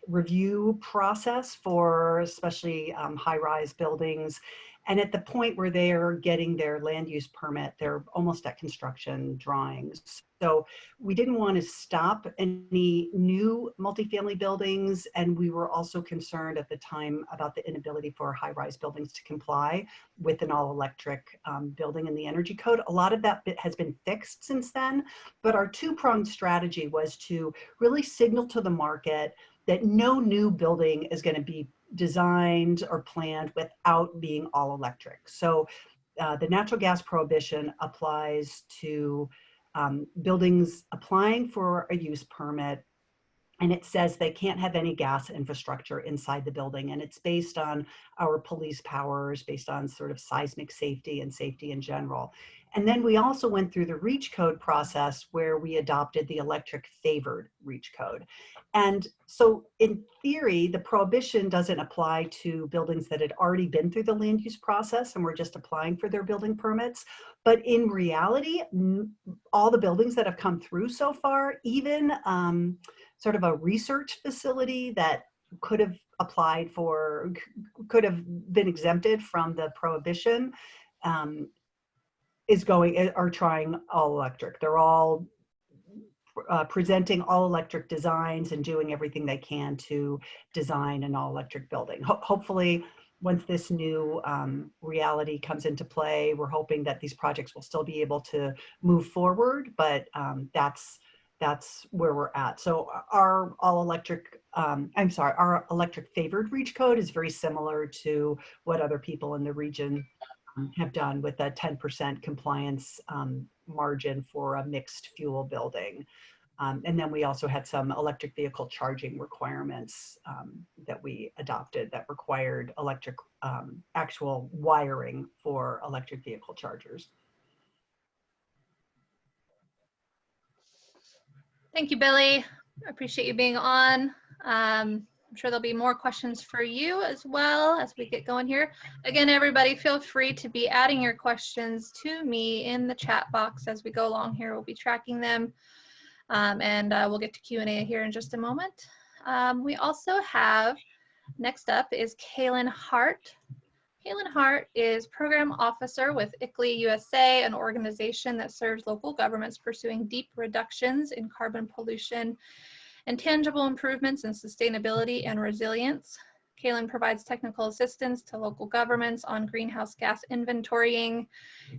review process for especially high-rise buildings. And at the point where they are getting their land use permit, they're almost at construction drawings. So we didn't want to stop any new multifamily buildings. And we were also concerned at the time about the inability for high-rise buildings to comply with an all-electric building in the energy code. A lot of that has been fixed since then. But our two-pronged strategy was to really signal to the market that no new building is going to be designed or planned without being all electric. So the natural gas prohibition applies to buildings applying for a use permit And it says they can't have any gas infrastructure inside the building. And it's based on our police powers, based on sort of seismic safety and safety in general. And then we also went through the REACH code process where we adopted the electric favored REACH code. And so in theory, the prohibition doesn't apply to buildings that had already been through the land use process and were just applying for their building permits. But in reality, all the buildings that have come through so far, even sort of a research facility that could have applied for, could have been exempted from the prohibition, are trying all electric. They're all presenting all electric designs and doing everything they can to design an all electric building. Hopefully, once this new reality comes into play, we're hoping that these projects will still be able to move forward, but that's where we're at. So our all electric, our electric favored REACH code is very similar to what other people in the region have done with a 10% compliance margin for a mixed fuel building. And then we also had some electric vehicle charging requirements that we adopted that required electric actual wiring for electric vehicle chargers. Thank you, Billy. I appreciate you being on. I'm sure there'll be more questions for you as well as we get going here. Again, everybody, feel free to be adding your questions to me in the chat box as we go along here. We'll be tracking them, and we'll get to Q&A here in just a moment. We also have, next up is Kaylin Hart. Kaylin Hart is Program Officer with ICLEI USA, an organization that serves local governments pursuing deep reductions in carbon pollution and tangible improvements in sustainability and resilience. Kaylin provides technical assistance to local governments on greenhouse gas inventorying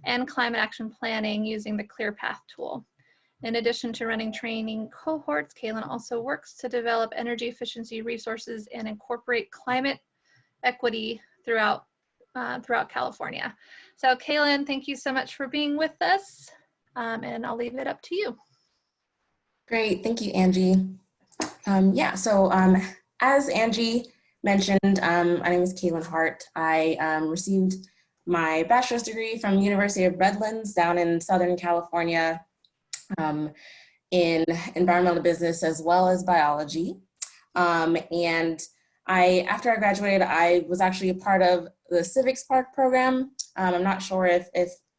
and climate action planning using the ClearPath tool. In addition to running training cohorts, Kaylin also works to develop energy efficiency resources and incorporate climate equity throughout California. So Kaylin, thank you so much for being with us, and I'll leave it up to you. Great, thank you, Angie. As Angie mentioned, my name is Kaylin Hart. I received my bachelor's degree from University of Redlands down in Southern California in environmental business as well as biology. After I graduated, I was actually a part of the Civic Spark program. I'm not sure if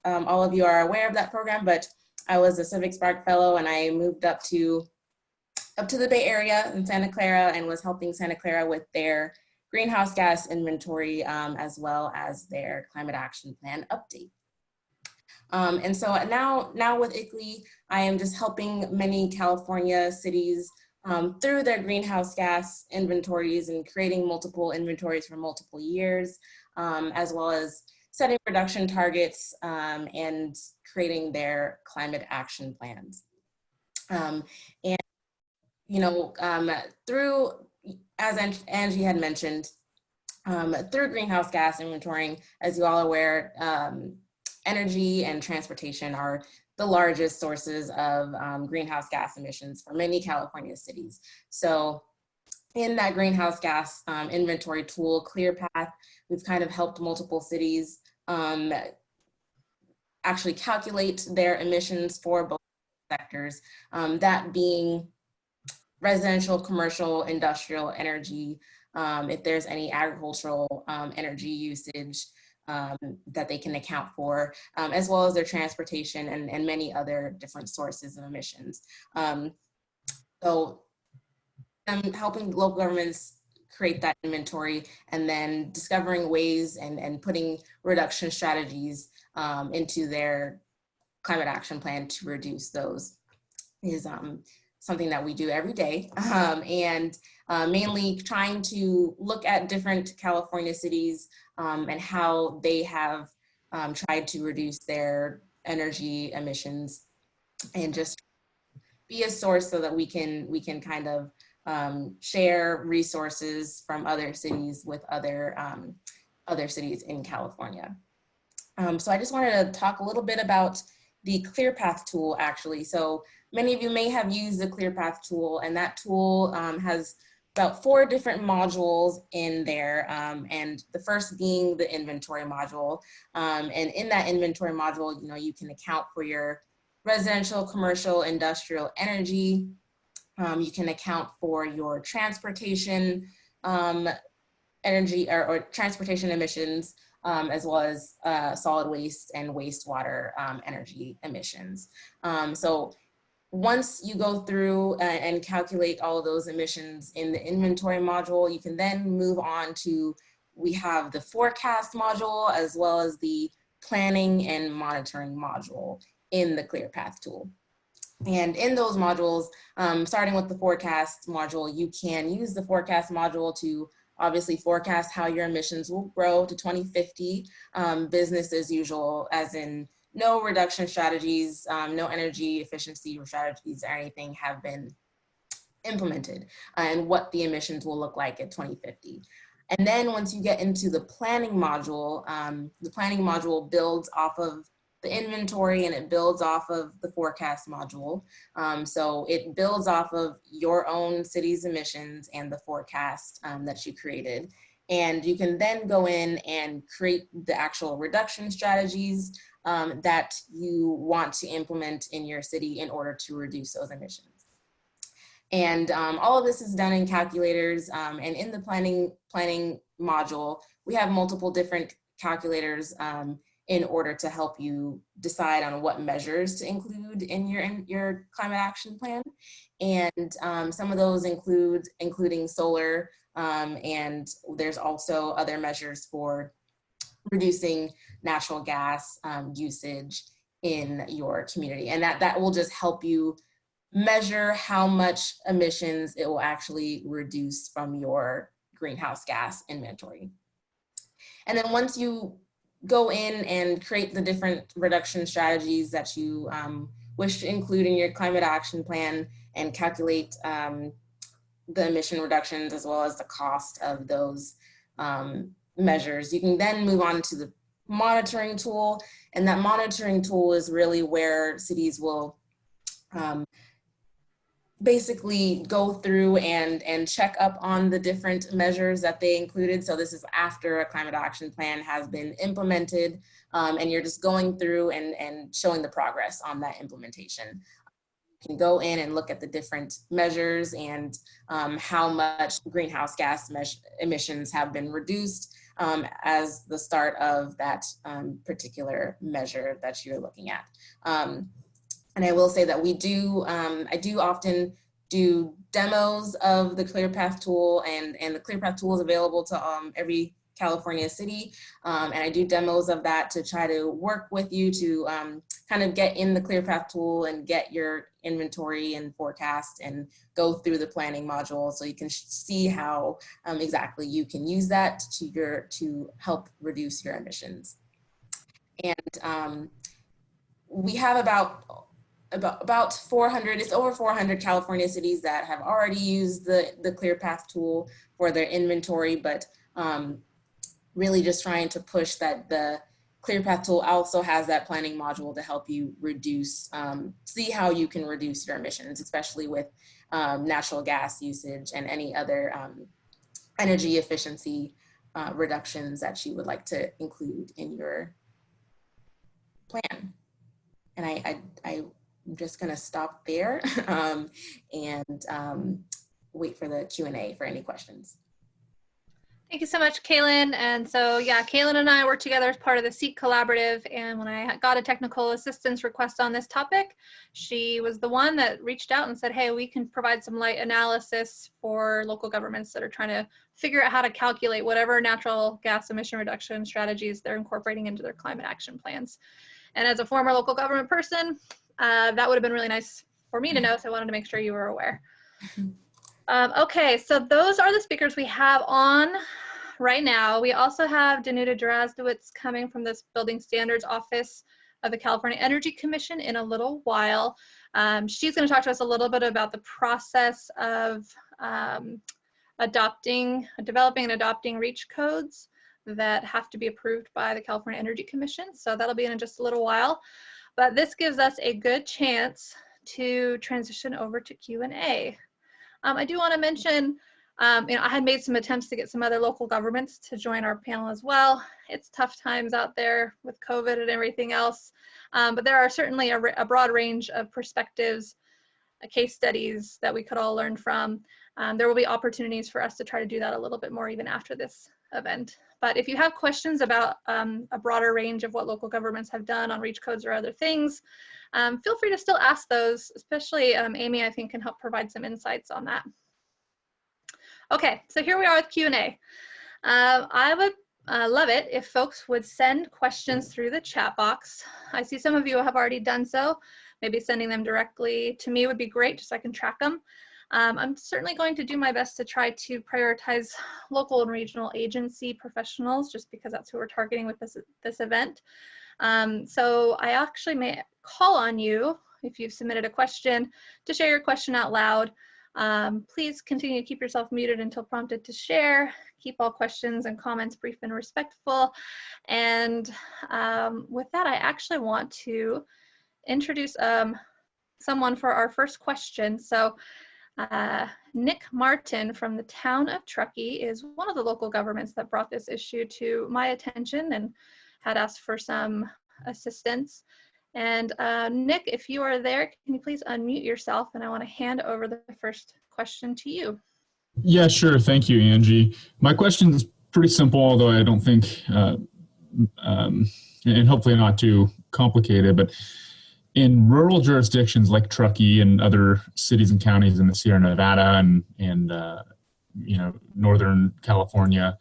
all of you are aware of that program, but I was a Civic Spark fellow, and I moved up to the Bay Area in Santa Clara and was helping Santa Clara with their greenhouse gas inventory as well as their climate action plan update. And so now with ICLEI, I am just helping many California cities through their greenhouse gas inventories and creating multiple inventories for multiple years, as well as setting reduction targets and creating their climate action plans. Through, as Angie had mentioned, through greenhouse gas inventorying, as you all are aware, energy and transportation are the largest sources of greenhouse gas emissions for many California cities. So in that greenhouse gas inventory tool, ClearPath, we've kind of helped multiple cities actually calculate their emissions for both sectors, that being residential, commercial, industrial, energy, if there's any agricultural energy usage that they can account for, as well as their transportation and many other different sources of emissions. So helping local governments create that inventory and then discovering ways and putting reduction strategies into their climate action plan to reduce those is something that we do every day, and mainly trying to look at different California cities and how they have tried to reduce their energy emissions, and just be a source so that we can kind of share resources from other cities with other cities in California. So I just wanted to talk a little bit about the ClearPath tool, actually. So many of you may have used the ClearPath tool, and that tool has about 4 different modules in there, and the first being the inventory module. And in that inventory module, you can account for your residential, commercial, industrial energy. You can account for your transportation energy or transportation emissions, as well as solid waste and wastewater energy emissions. So once you go through and calculate all of those emissions in the inventory module, you can then move on to, we have the forecast module as well as the planning and monitoring module in the ClearPath tool. And in those modules, starting with the forecast module, you can use the forecast module to obviously forecast how your emissions will grow to 2050, business as usual, as in no reduction strategies, no energy efficiency strategies or anything have been implemented, and what the emissions will look like at 2050. And then once you get into the planning module builds off of the inventory and it builds off of the forecast module. So it builds off of your own city's emissions and the forecast that you created. And you can then go in and create the actual reduction strategies that you want to implement in your city in order to reduce those emissions. And all of this is done in calculators, and in the planning module, we have multiple different calculators in order to help you decide on what measures to include in your climate action plan. And some of those including solar, and there's also other measures for reducing natural gas usage in your community. And that will just help you measure how much emissions it will actually reduce from your greenhouse gas inventory. And then once you go in and create the different reduction strategies that you wish to include in your climate action plan and calculate the emission reductions as well as the cost of those measures, you can then move on to the monitoring tool. And that monitoring tool is really where cities will basically go through and check up on the different measures that they included. So this is after a climate action plan has been implemented, and you're just going through and showing the progress on that implementation. You can go in and look at the different measures and how much greenhouse gas emissions have been reduced as the start of that particular measure that you're looking at. And I will say that we do, I do often do demos of the ClearPath tool, and the ClearPath tool is available to every California city. And I do demos of that to try to work with you to kind of get in the ClearPath tool and get your inventory and forecast and go through the planning module so you can see how exactly you can use that to help reduce your emissions. And we have about 400, it's over 400 California cities that have already used the ClearPath tool for their inventory, but really just trying to push that the ClearPath tool also has that planning module to help you reduce, see how you can reduce your emissions, especially with natural gas usage and any other energy efficiency reductions that you would like to include in your plan. And I'm just gonna stop there and wait for the Q&A for any questions. Thank you so much, Kaylin. And so, yeah, Kaylin and I worked together as part of the SEEK Collaborative. And when I got a technical assistance request on this topic, she was the one that reached out and said, hey, we can provide some light analysis for local governments that are trying to figure out how to calculate whatever natural gas emission reduction strategies they're incorporating into their climate action plans. And as a former local government person, that would have been really nice for me to know, so I wanted to make sure you were aware. Okay, so those are the speakers we have on right now. We also have Danuta Drazdowitz coming from this Building Standards Office of the California Energy Commission in a little while. She's going to talk to us a little bit about the process of developing and adopting REACH codes that have to be approved by the California Energy Commission. So that'll be in just a little while. But this gives us a good chance to transition over to Q&A. I do want to mention, I had made some attempts to get some other local governments to join our panel as well. It's tough times out there with COVID and everything else, but there are certainly a broad range of perspectives, case studies that we could all learn from. There will be opportunities for us to try to do that a little bit more even after this event. But if you have questions about a broader range of what local governments have done on REACH codes or other things, feel free to still ask those, especially Amy, I think, can help provide some insights on that. Okay, so here we are with Q&A. I would love it if folks would send questions through the chat box. I see some of you have already done so. Maybe sending them directly to me would be great, just so I can track them. I'm certainly going to do my best to try to prioritize local and regional agency professionals, just because that's who we're targeting with this event. So I actually may call on you, if you've submitted a question, to share your question out loud. Please continue to keep yourself muted until prompted to share. Keep all questions and comments brief and respectful. And with that, I actually want to introduce someone for our first question. So Nick Martin from the town of Truckee is one of the local governments that brought this issue to my attention and had asked for some assistance. And Nick, if you are there, can you please unmute yourself? And I want to hand over the first question to you. Yeah, sure. Thank you, Angie. My question is pretty simple, although I don't think, and hopefully not too complicated, but in rural jurisdictions like Truckee and other cities and counties in the Sierra Nevada and Northern California,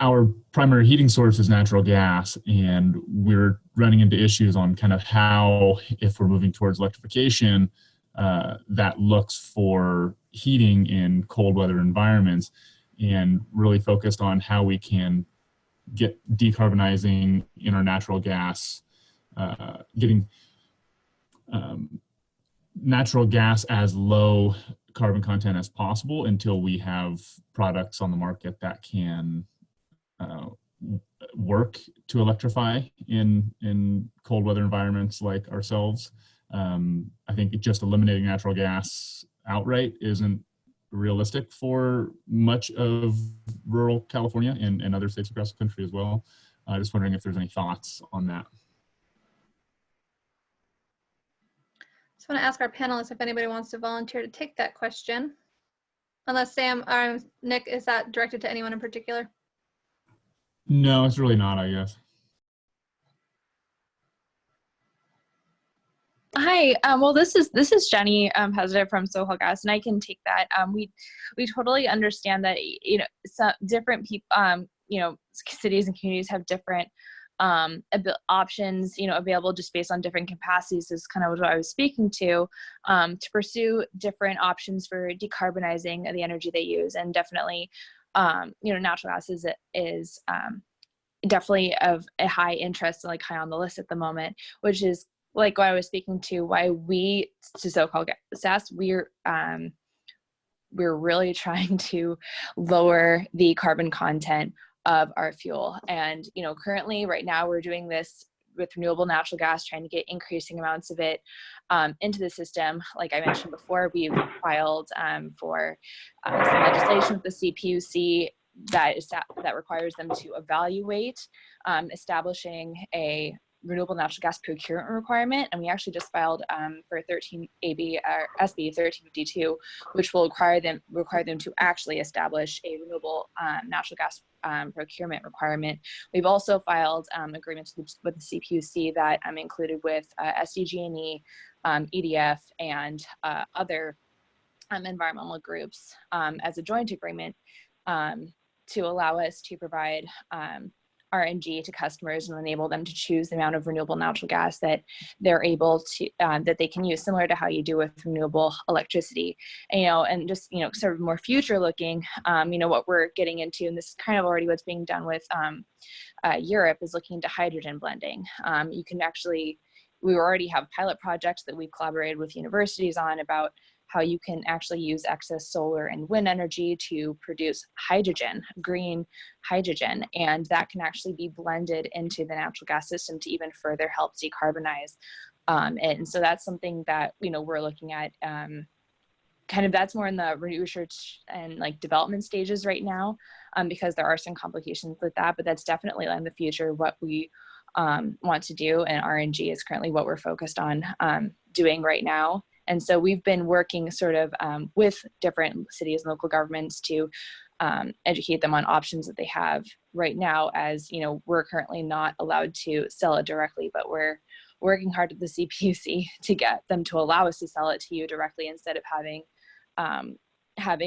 our primary heating source is natural gas, and we're running into issues on kind of how, if we're moving towards electrification, that looks for heating in cold weather environments, and really focused on how we can get decarbonizing in our natural gas, getting natural gas as low carbon content as possible until we have products on the market that can work to electrify in cold weather environments like ourselves. I think just eliminating natural gas outright isn't realistic for much of rural California and other states across the country as well. Just wondering if there's any thoughts on that. Just want to ask our panelists if anybody wants to volunteer to take that question. Unless Sam or Nick, is that directed to anyone in particular? No, it's really not, I guess. Hi, well, this is Jenny Hesder from Socal Gas, and I can take that. We totally understand that some different people, cities and communities have different options, available just based on different capacities. Is kind of what I was speaking to pursue different options for decarbonizing the energy they use, and definitely, natural gas is definitely of a high interest, like high on the list at the moment, which is like what I was speaking to, why we, to so-called gas, we're really trying to lower the carbon content of our fuel. And, currently right now we're doing this with renewable natural gas, trying to get increasing amounts of it into the system. Like I mentioned before, we've filed for some legislation with the CPUC that requires them to evaluate establishing a renewable natural gas procurement requirement, and we actually just filed for SB 1352, which will require them to actually establish a renewable natural gas procurement requirement. We've also filed agreements with the CPUC that included with SDG&E, EDF, and other environmental groups as a joint agreement to allow us to provide RNG to customers and enable them to choose the amount of renewable natural gas that they're able to, that they can use, similar to how you do with renewable electricity. And just, sort of more future looking, what we're getting into, and this is kind of already what's being done with Europe, is looking into hydrogen blending. You can actually, we already have pilot projects that we've collaborated with universities on about how you can actually use excess solar and wind energy to produce hydrogen, green hydrogen, and that can actually be blended into the natural gas system to even further help decarbonize And so that's something that, we're looking at, kind of that's more in the research and like development stages right now, because there are some complications with that, but that's definitely in the future what we want to do. And RNG is currently what we're focused on doing right now. And so we've been working sort of with different cities and local governments to educate them on options that they have right now, as we're currently not allowed to sell it directly, but we're working hard with the CPUC to get them to allow us to sell it to you directly, instead of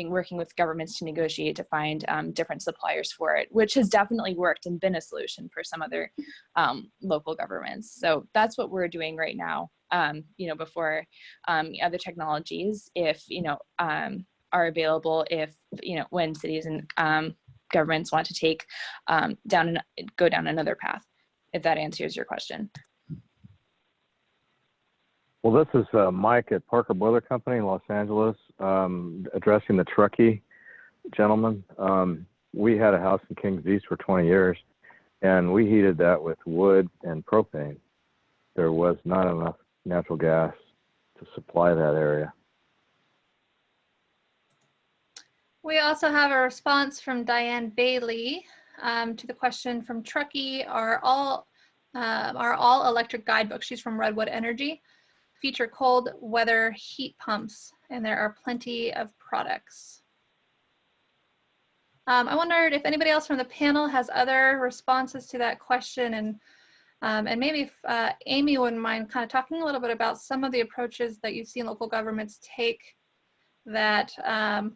working with governments to negotiate to find different suppliers for it, which has definitely worked and been a solution for some other local governments. So that's what we're doing right now. Before other technologies, if are available, if when cities and governments want to take go down another path, if that answers your question. Well, this is Mike at Parker Boiler Company in Los Angeles, addressing the Truckee gentleman. We had a house in Kings East for 20 years, and we heated that with wood and propane. There was not enough natural gas to supply that area. We also have a response from Diane Bailey to the question from Truckee: Are all electric guidebooks, she's from Redwood Energy, feature cold weather heat pumps? And there are plenty of products. I wondered if anybody else from the panel has other responses to that question, and maybe if Amy wouldn't mind kind of talking a little bit about some of the approaches that you've seen local governments take that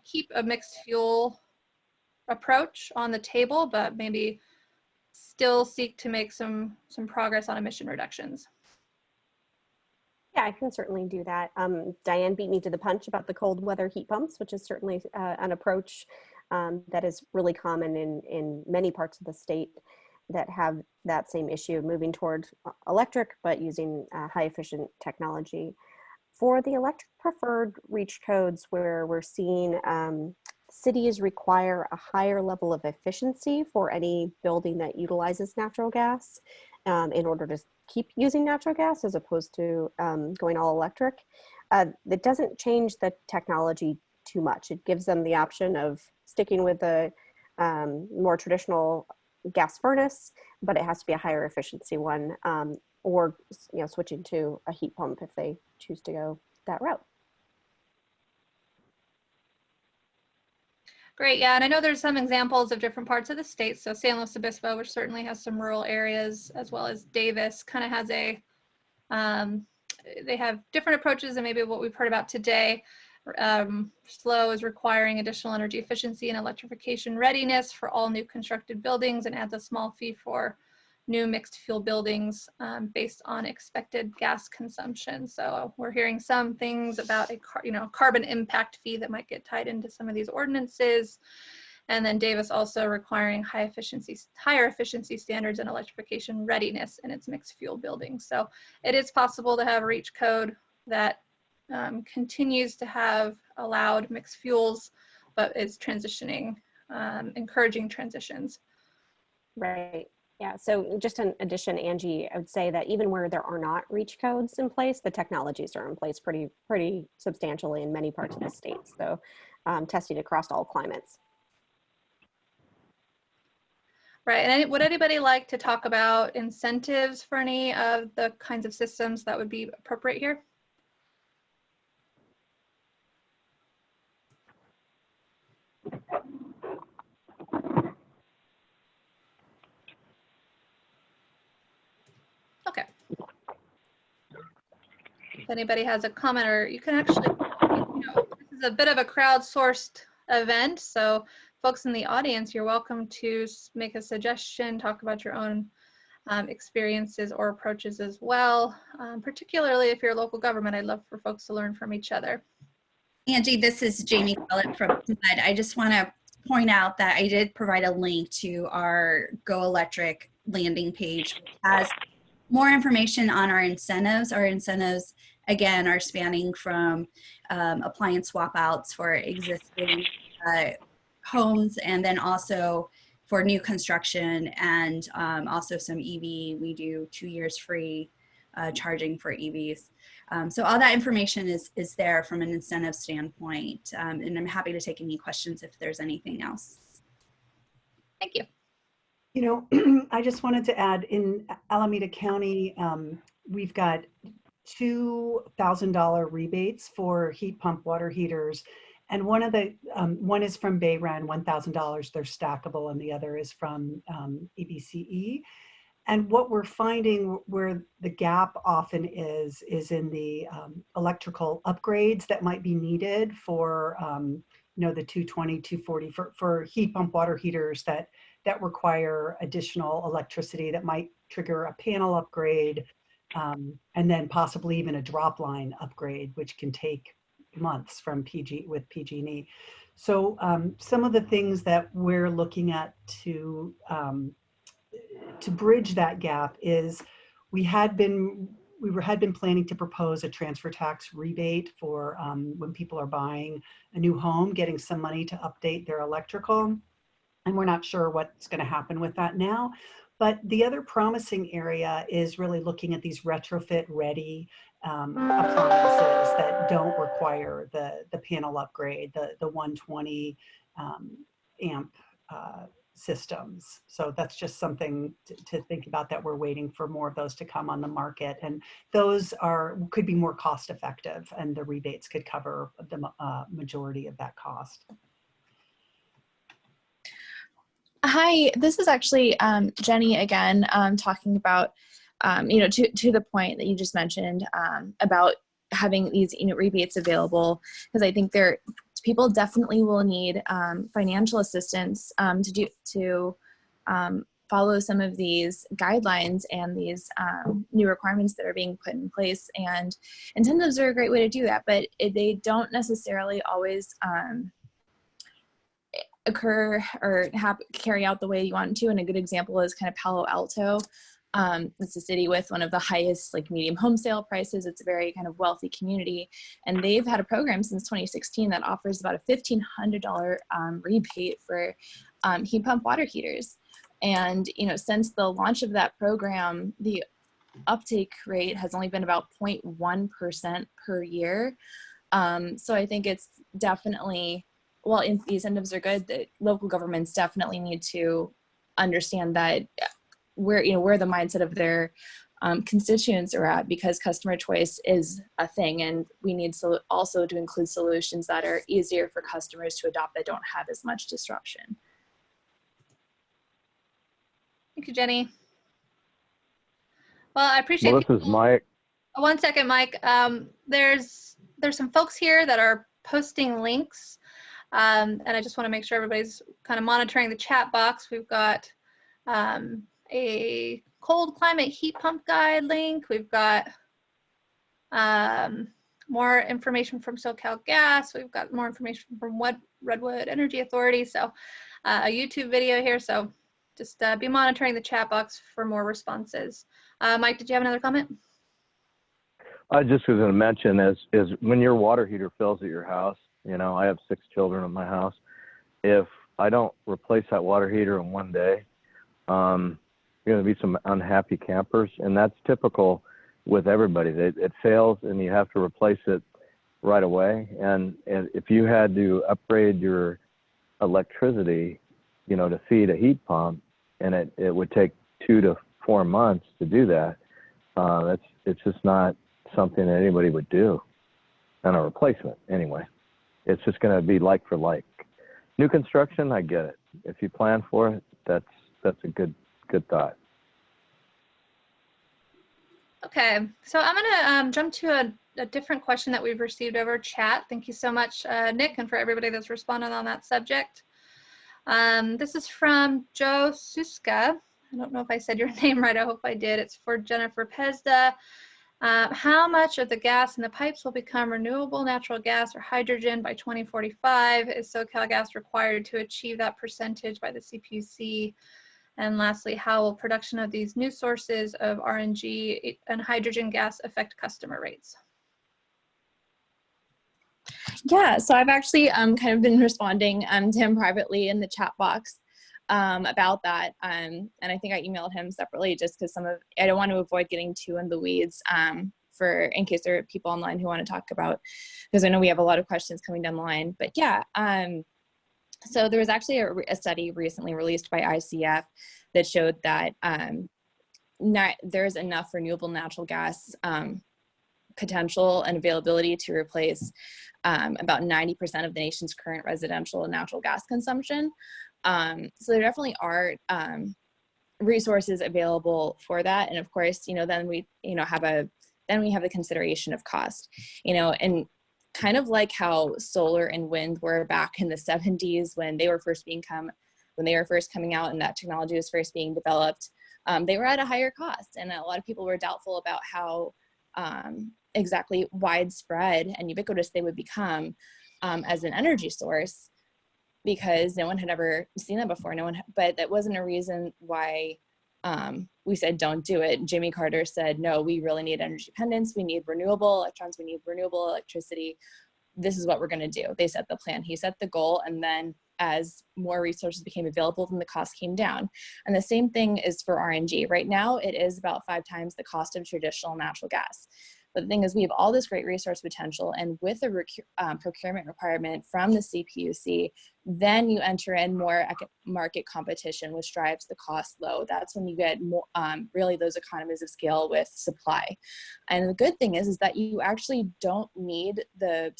keep a mixed fuel approach on the table, but maybe still seek to make some progress on emission reductions. Yeah, I can certainly do that. Diane beat me to the punch about the cold weather heat pumps, which is certainly an approach that is really common in many parts of the state that have that same issue of moving toward electric, but using high efficient technology. For the electric preferred reach codes, where we're seeing cities require a higher level of efficiency for any building that utilizes natural gas in order to keep using natural gas as opposed to going all electric, that doesn't change the technology too much. It gives them the option of sticking with a more traditional gas furnace, but it has to be a higher efficiency one, or switching to a heat pump if they choose to go that route. Great, yeah, and I know there's some examples of different parts of the state. So San Luis Obispo, which certainly has some rural areas, as well as Davis, kind of has a, they have different approaches than maybe what we've heard about today. SLO is requiring additional energy efficiency and electrification readiness for all new constructed buildings, and adds a small fee for new mixed fuel buildings based on expected gas consumption. So we're hearing some things about a carbon impact fee that might get tied into some of these ordinances. And then Davis also requiring higher efficiency standards and electrification readiness in its mixed fuel buildings. So it is possible to have a REACH code that continues to have allowed mixed fuels, but is transitioning, encouraging transitions. Right. Yeah, so just in addition, Angie, I would say that even where there are not REACH codes in place, the technologies are in place pretty substantially in many parts of the state. So testing across all climates. Right, and would anybody like to talk about incentives for any of the kinds of systems that would be appropriate here? Okay. If anybody has a comment, or you can actually, this is a bit of a crowdsourced event, so folks in the audience, you're welcome to make a suggestion, talk about your own experiences or approaches as well. Particularly if you're a local government, I'd love for folks to learn from each other. Angie, this is Jamie Kellett from SLED. I just want to point out that I did provide a link to our Go Electric landing page, which has more information on our incentives. Our incentives, again, are spanning from appliance swap outs for existing homes, and then also for new construction, and also some EV. We do 2 years free charging for EVs. So all that information is there from an incentive standpoint, and I'm happy to take any questions if there's anything else. Thank you. You know, I just wanted to add, in Alameda County, we've got $2,000 rebates for heat pump water heaters. And one of the, one is from Bayran, $1,000, they're stackable, and the other is from EBCE. And what we're finding where the gap often is in the electrical upgrades that might be needed for, you know, the 220, 240 for heat pump water heaters that require additional electricity that might trigger a panel upgrade, and then possibly even a drop line upgrade, which can take months from PG&E. So some of the things that we're looking at to bridge that gap is we had been planning to propose a transfer tax rebate for when people are buying a new home, getting some money to update their electrical. And we're not sure what's going to happen with that now. But the other promising area is really looking at these retrofit ready appliances that don't require the panel upgrade, the 120 amp systems. So that's just something to think about, that we're waiting for more of those to come on the market. And those could be more cost effective, and the rebates could cover the majority of that cost. Hi, this is actually Jenny again, talking about, you know, to the point that you just mentioned about having these, you know, rebates available, because I think people definitely will need financial assistance to follow some of these guidelines and these new requirements that are being put in place. And incentives are a great way to do that, but they don't necessarily always occur or carry out the way you want to. And a good example is kind of Palo Alto. It's a city with one of the highest like medium home sale prices. It's a very kind of wealthy community, and they've had a program since 2016 that offers about a $1,500 rebate for heat pump water heaters. And you know, since the launch of that program, the uptake rate has only been about 0.1% per year. So I think it's definitely, well, the incentives are good, that local governments definitely need to understand that where the mindset of their constituents are at, because customer choice is a thing, and we need also to include solutions that are easier for customers to adopt, that don't have as much disruption. Thank you, Jenny. Well, I appreciate. Well, this is Mike. One second, Mike. There's some folks here that are posting links, and I just want to make sure everybody's kind of monitoring the chat box. We've got a cold climate heat pump guide link. We've got more information from SoCalGas. We've got more information from Redwood Energy Authority. So a YouTube video here. So just be monitoring the chat box for more responses. Mike, did you have another comment? I just was going to mention is when your water heater fills at your house, you know, I have 6 children in my house. If I don't replace that water heater in one day, you're going to be some unhappy campers, and that's typical with everybody. It fails, and you have to replace it right away. And if you had to upgrade your electricity, you know, to feed a heat pump, and it would take 2 to 4 months to do that, it's just not something that anybody would do on a replacement anyway. It's just going to be like for like. New construction, I get it. If you plan for it, that's a good thought. Okay, so I'm going to jump to a different question that we've received over chat. Thank you so much, Nick, and for everybody that's responded on that subject. This is from Joe Suska. I don't know if I said your name right. I hope I did. It's for Jennifer Pezda. How much of the gas in the pipes will become renewable natural gas or hydrogen by 2045? Is SoCalGas required to achieve that percentage by the CPUC? And lastly, how will production of these new sources of RNG and hydrogen gas affect customer rates? Yeah, so I've actually kind of been responding to him privately in the chat box. about that. And I think I emailed him separately just because I don't want to avoid getting too in the weeds in case there are people online who want to talk about, because I know we have a lot of questions coming down the line. But yeah, so there was actually a study recently released by ICF that showed that there's enough renewable natural gas potential and availability to replace about 90% of the nation's current residential natural gas consumption. So there definitely are resources available for that. And of course, then we have the consideration of cost, and kind of like how solar and wind were back in the 70s when they were first coming out and that technology was first being developed. They were at a higher cost, and a lot of people were doubtful about how exactly widespread and ubiquitous they would become as an energy source, because no one had ever seen that before. But that wasn't a reason why we said don't do it. Jimmy Carter said, no, we really need energy independence. We need renewable electrons. We need renewable electricity. This is what we're going to do. They set the plan. He set the goal. And then as more resources became available, then the cost came down. And the same thing is for RNG. Right now, it is about 5 times the cost of traditional natural gas. But the thing is, we have all this great resource potential, and with a procurement requirement from the CPUC, then you enter in more market competition, which drives the cost low. That's when you get more, really those economies of scale with supply. And the good thing is that you actually don't need the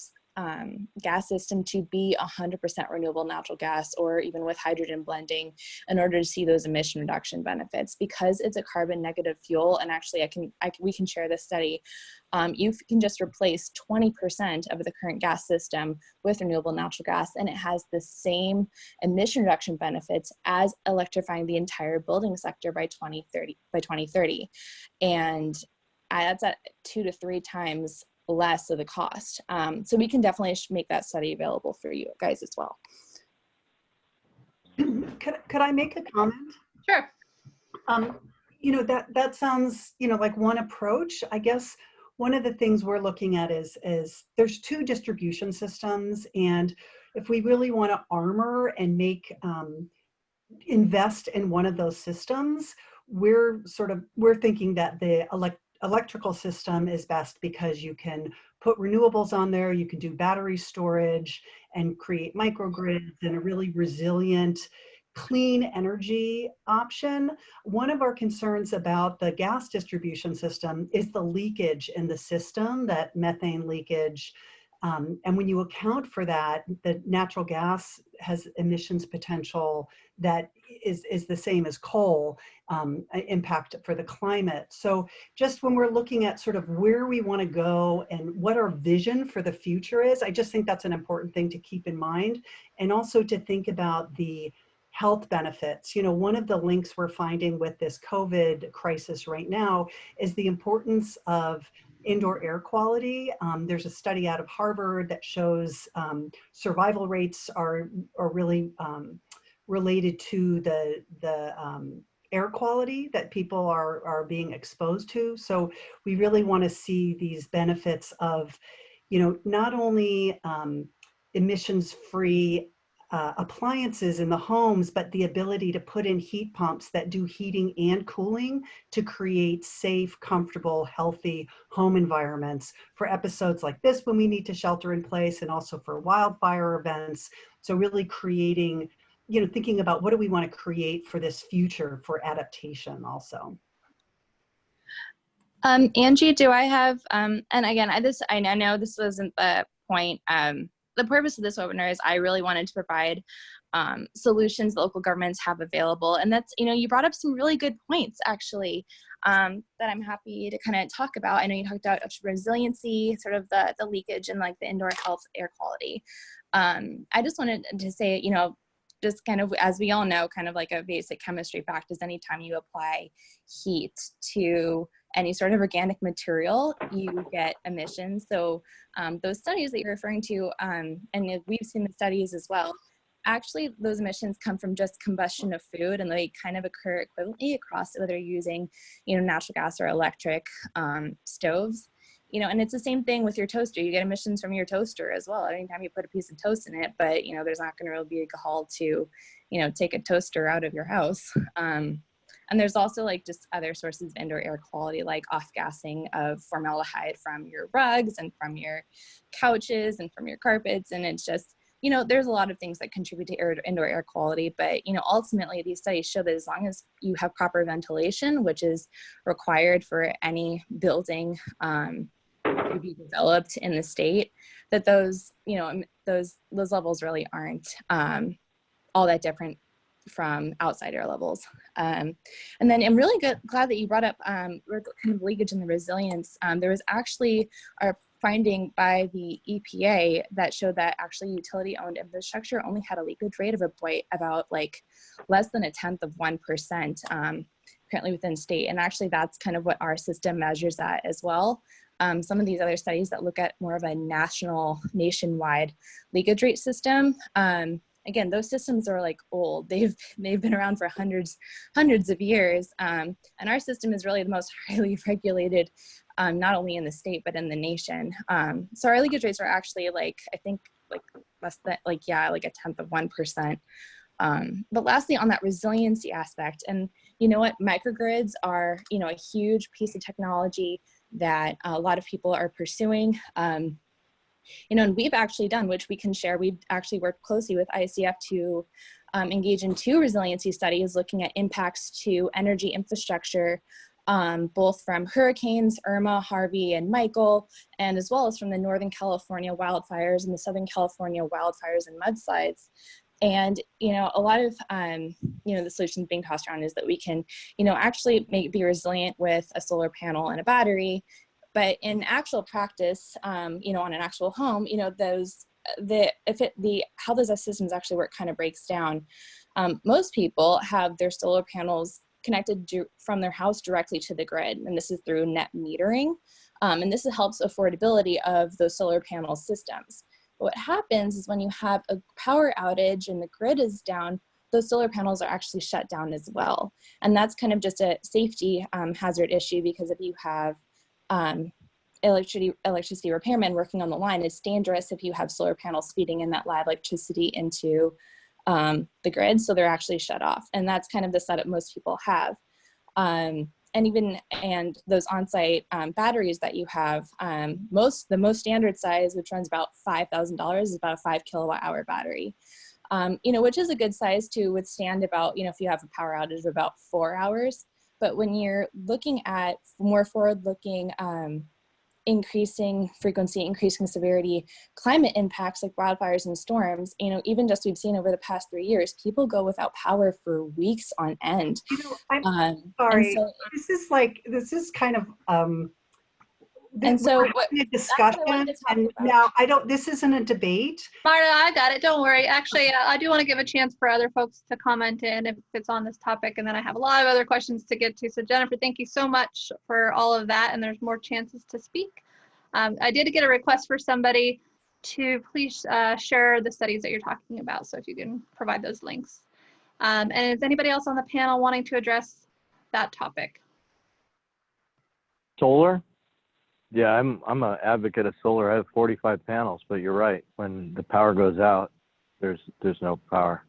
gas system to be 100% renewable natural gas, or even with hydrogen blending, in order to see those emission reduction benefits, because it's a carbon negative fuel. And actually we can share this study. You can just replace 20% of the current gas system with renewable natural gas, and it has the same emission reduction benefits as electrifying the entire building sector by 2030. And that's at 2 to 3 times less of the cost. So we can definitely make that study available for you guys as well. Could I make a comment? Sure. That sounds, like one approach. I guess one of the things we're looking at is there's 2 distribution systems, and if we really want to armor and invest in one of those systems, we're thinking that the electrical system is best because you can put renewables on there, you can do battery storage and create microgrids and a really resilient, clean energy option. One of our concerns about the gas distribution system is the leakage in the system, that methane leakage. And when you account for that, the natural gas has emissions potential that is the same as coal, impact for the climate. So just when we're looking at sort of where we want to go and what our vision for the future is, I just think that's an important thing to keep in mind. And also to think about the health benefits. One of the links we're finding with this COVID crisis right now is the importance of indoor air quality. There's a study out of Harvard that shows survival rates are really related to the air quality that people are being exposed to. So we really want to see these benefits of, not only emissions-free appliances in the homes, but the ability to put in heat pumps that do heating and cooling to create safe, comfortable, healthy home environments for episodes like this when we need to shelter in place, and also for wildfire events. So really creating, thinking about what do we want to create for this future for adaptation also. Angie, do I have, and again, I know this wasn't the point, the purpose of this webinar is I really wanted to provide solutions local governments have available. And that's, you brought up some really good points actually that I'm happy to kind of talk about. I know you talked about resiliency, sort of the leakage, and like the indoor health air quality. I just wanted to say, just kind of, as we all know, kind of like a basic chemistry fact is anytime you apply heat to any sort of organic material, you get emissions. So those studies that you're referring to, and we've seen the studies as well, actually those emissions come from just combustion of food, and they kind of occur equivalently across whether you're using, natural gas or electric stoves. you know, and it's the same thing with your toaster. You get emissions from your toaster as well. Anytime you put a piece of toast in it, but, you know, there's not going to really be a haul to, you know, take a toaster out of your house. And there's also like just other sources of indoor air quality, like off-gassing of formaldehyde from your rugs and from your couches and from your carpets. And it's just, you know, there's a lot of things that contribute to indoor air quality, but, you know, ultimately these studies show that as long as you have proper ventilation, which is required for any building to be developed in the state, that those, you know, those levels really aren't all that different from outside air levels. And then I'm really glad that you brought up kind of leakage and the resilience. There was actually a finding by the EPA that showed that actually utility-owned infrastructure only had a leakage rate of about like less than 0.1% currently within state. And actually that's kind of what our system measures at as well. Some of these other studies that look at more of a nationwide leakage rate system, again, those systems are like old. They've been around for hundreds of years. And our system is really the most highly regulated, not only in the state, but in the nation. So our leakage rates are actually like, I think like less than like 0.1%. But lastly, on that resiliency aspect, and you know what, microgrids are, you know, a huge piece of technology that a lot of people are pursuing. You know, and we've actually done, which we can share, we've actually worked closely with ICF to engage in 2 resiliency studies looking at impacts to energy infrastructure, both from hurricanes, Irma, Harvey, and Michael, and as well as from the Northern California wildfires and the Southern California wildfires and mudslides. And, you know, a lot of, you know, the solutions being tossed around is that we can, you know, actually be resilient with a solar panel and a battery. But in actual practice, you know, on an actual home, you know, how those systems actually work kind of breaks down. Most people have their solar panels connected from their house directly to the grid, and this is through net metering. And this helps affordability of those solar panel systems. But what happens is when you have a power outage and the grid is down, those solar panels are actually shut down as well. And that's kind of just a safety hazard issue, because if you have electricity repairmen working on the line, it's dangerous if you have solar panels feeding in that live electricity into the grid, so they're actually shut off. And that's kind of the setup most people have. And those on-site batteries that you have, the most standard size, which runs about $5,000, is about a 5 kilowatt hour battery. You know, which is a good size to withstand about, you know, if you have a power outage of about 4 hours. But when you're looking at more forward-looking increasing frequency, increasing severity, climate impacts like wildfires and storms, you know, even just we've seen over the past 3 years, people go without power for weeks on end. You know, I'm sorry, so, this is kind of, and so we're having a discussion, and now this isn't a debate. Marta, I got it. Don't worry. Actually, I do want to give a chance for other folks to comment in if it's on this topic, and then I have a lot of other questions to get to. So Jennifer, thank you so much for all of that, and there's more chances to speak. I did get a request for somebody to please share the studies that you're talking about, so if you can provide those links. And is anybody else on the panel wanting to address that topic? Solar? Yeah, I'm an advocate of solar. I have 45 panels, but you're right. When the power goes out, there's no power.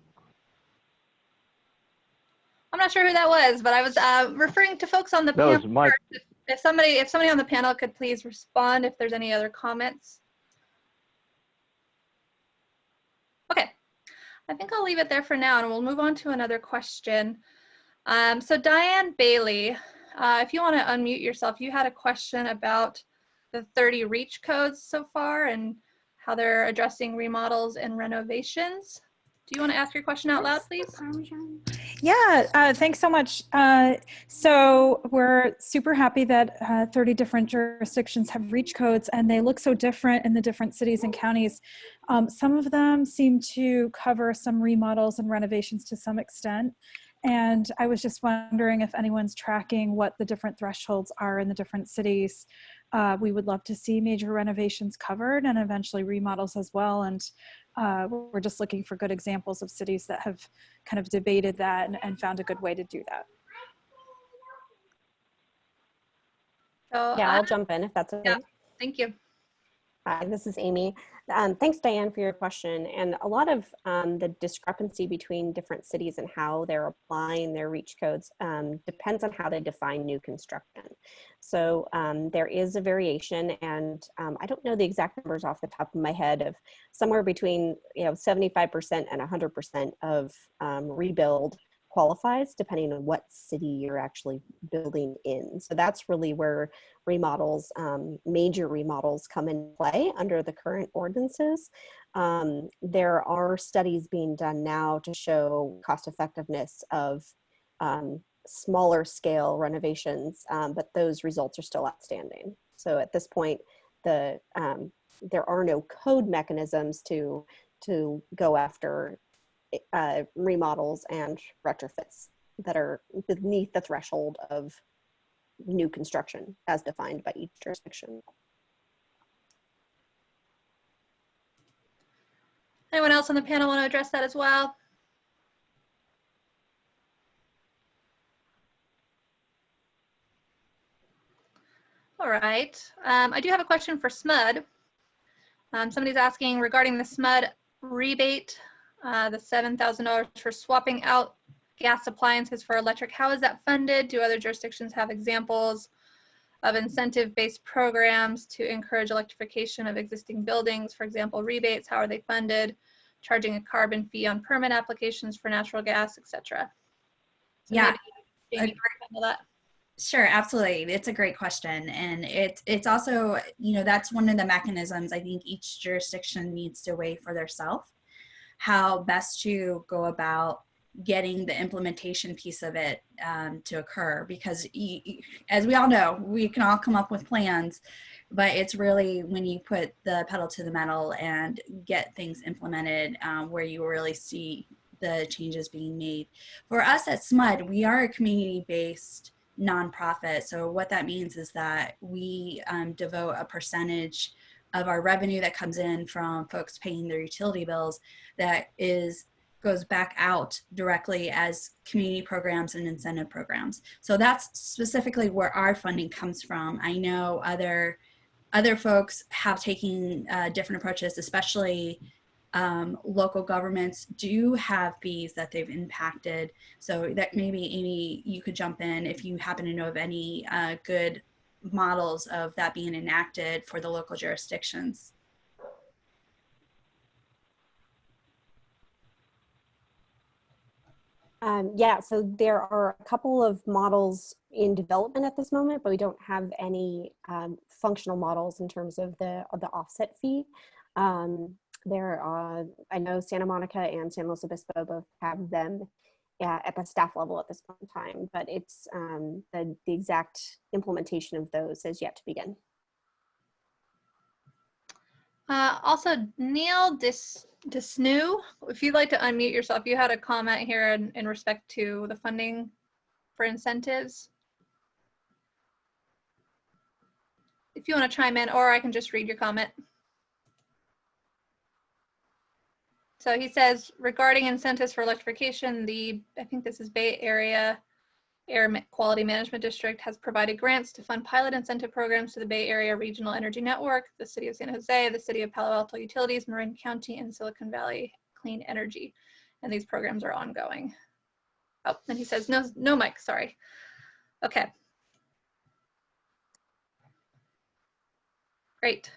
I'm not sure who that was, but I was referring to folks on the panel. That was Mike. If somebody on the panel could please respond if there's any other comments. Okay, I think I'll leave it there for now, and we'll move on to another question. So Diane Bailey, if you want to unmute yourself, you had a question about the 30 REACH codes so far and how they're addressing remodels and renovations. Do you want to ask your question out loud, please? Yeah, thanks so much. So we're super happy that 30 different jurisdictions have REACH codes, and they look so different in the different cities and counties. Some of them seem to cover some remodels and renovations to some extent. And I was just wondering if anyone's tracking what the different thresholds are in the different cities. We would love to see major renovations covered and eventually remodels as well. And we're just looking for good examples of cities that have kind of debated that and found a good way to do that. So yeah, I'll jump in if that's okay. Yeah. Thank you. Hi, this is Amy. Thanks, Diane, for your question. And a lot of the discrepancy between different cities and how they're applying their REACH codes depends on how they define new construction. So there is a variation, and I don't know the exact numbers off the top of my head, of somewhere between 75% and 100% of rebuild qualifies, depending on what city you're actually building in. So that's really where remodels, major remodels, come into play under the current ordinances. There are studies being done now to show cost effectiveness of smaller scale renovations, but those results are still outstanding. So at this point, there are no code mechanisms to go after remodels and retrofits that are beneath the threshold of new construction as defined by each jurisdiction. Anyone else on the panel want to address that as well? All right, I do have a question for SMUD. Somebody's asking regarding the SMUD rebate, the $7,000 for swapping out gas appliances for electric. How is that funded? Do other jurisdictions have examples of incentive-based programs to encourage electrification of existing buildings? For example, rebates, how are they funded? Charging a carbon fee on permit applications for natural gas, etc. So yeah, maybe that. Sure, absolutely. It's a great question. And it's also, that's one of the mechanisms I think each jurisdiction needs to weigh for themselves, how best to go about getting the implementation piece of it to occur. Because as we all know, we can all come up with plans, but it's really when you put the pedal to the metal and get things implemented where you really see the changes being made. For us at SMUD, we are a community-based nonprofit. So what that means is that we devote a percentage of our revenue that comes in from folks paying their utility bills that goes back out directly as community programs and incentive programs. So that's specifically where our funding comes from. I know other folks have taken different approaches, especially local governments do have fees that they've impacted. So that maybe, Amy, you could jump in if you happen to know of any good models of that being enacted for the local jurisdictions. Yeah, so there are a couple of models in development at this moment, but we don't have any functional models in terms of the offset fee. I know Santa Monica and San Luis Obispo both have them at the staff level at this point in time, but it's the exact implementation of those has yet to begin. Also, Neil Disnew, if you'd like to unmute yourself, you had a comment here in respect to the funding for incentives. If you want to chime in, or I can just read your comment. So he says, regarding incentives for electrification, I think this is Bay Area Air Quality Management District has provided grants to fund pilot incentive programs to the Bay Area Regional Energy Network, the City of San Jose, the City of Palo Alto Utilities, Marin County, and Silicon Valley Clean Energy. And these programs are ongoing. Oh, and he says, no mic, sorry. Okay. Great.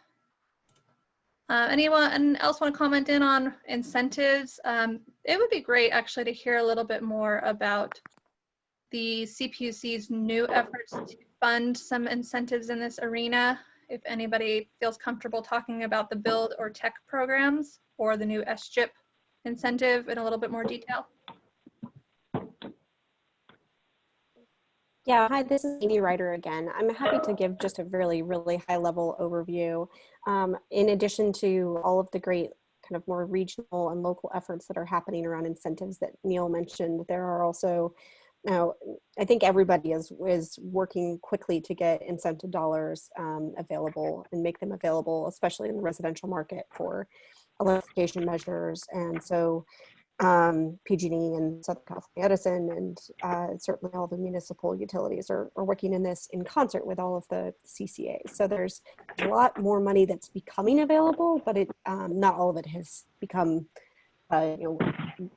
Anyone else want to comment in on incentives? It would be great actually to hear a little bit more about the CPUC's new efforts to fund some incentives in this arena. If anybody feels comfortable talking about the build or tech programs or the new SGIP incentive in a little bit more detail. Yeah, hi, this is Amy Ryder again. I'm happy to give just a really, really high level overview. In addition to all of the great kind of more regional and local efforts that are happening around incentives that Neil mentioned, there are also now, I think everybody is working quickly to get incentive dollars available and make them available, especially in the residential market for electrification measures. And so PG&E and Southern California Edison, and certainly all the municipal utilities are working in this in concert with all of the CCAs. So there's a lot more money that's becoming available, but not all of it has become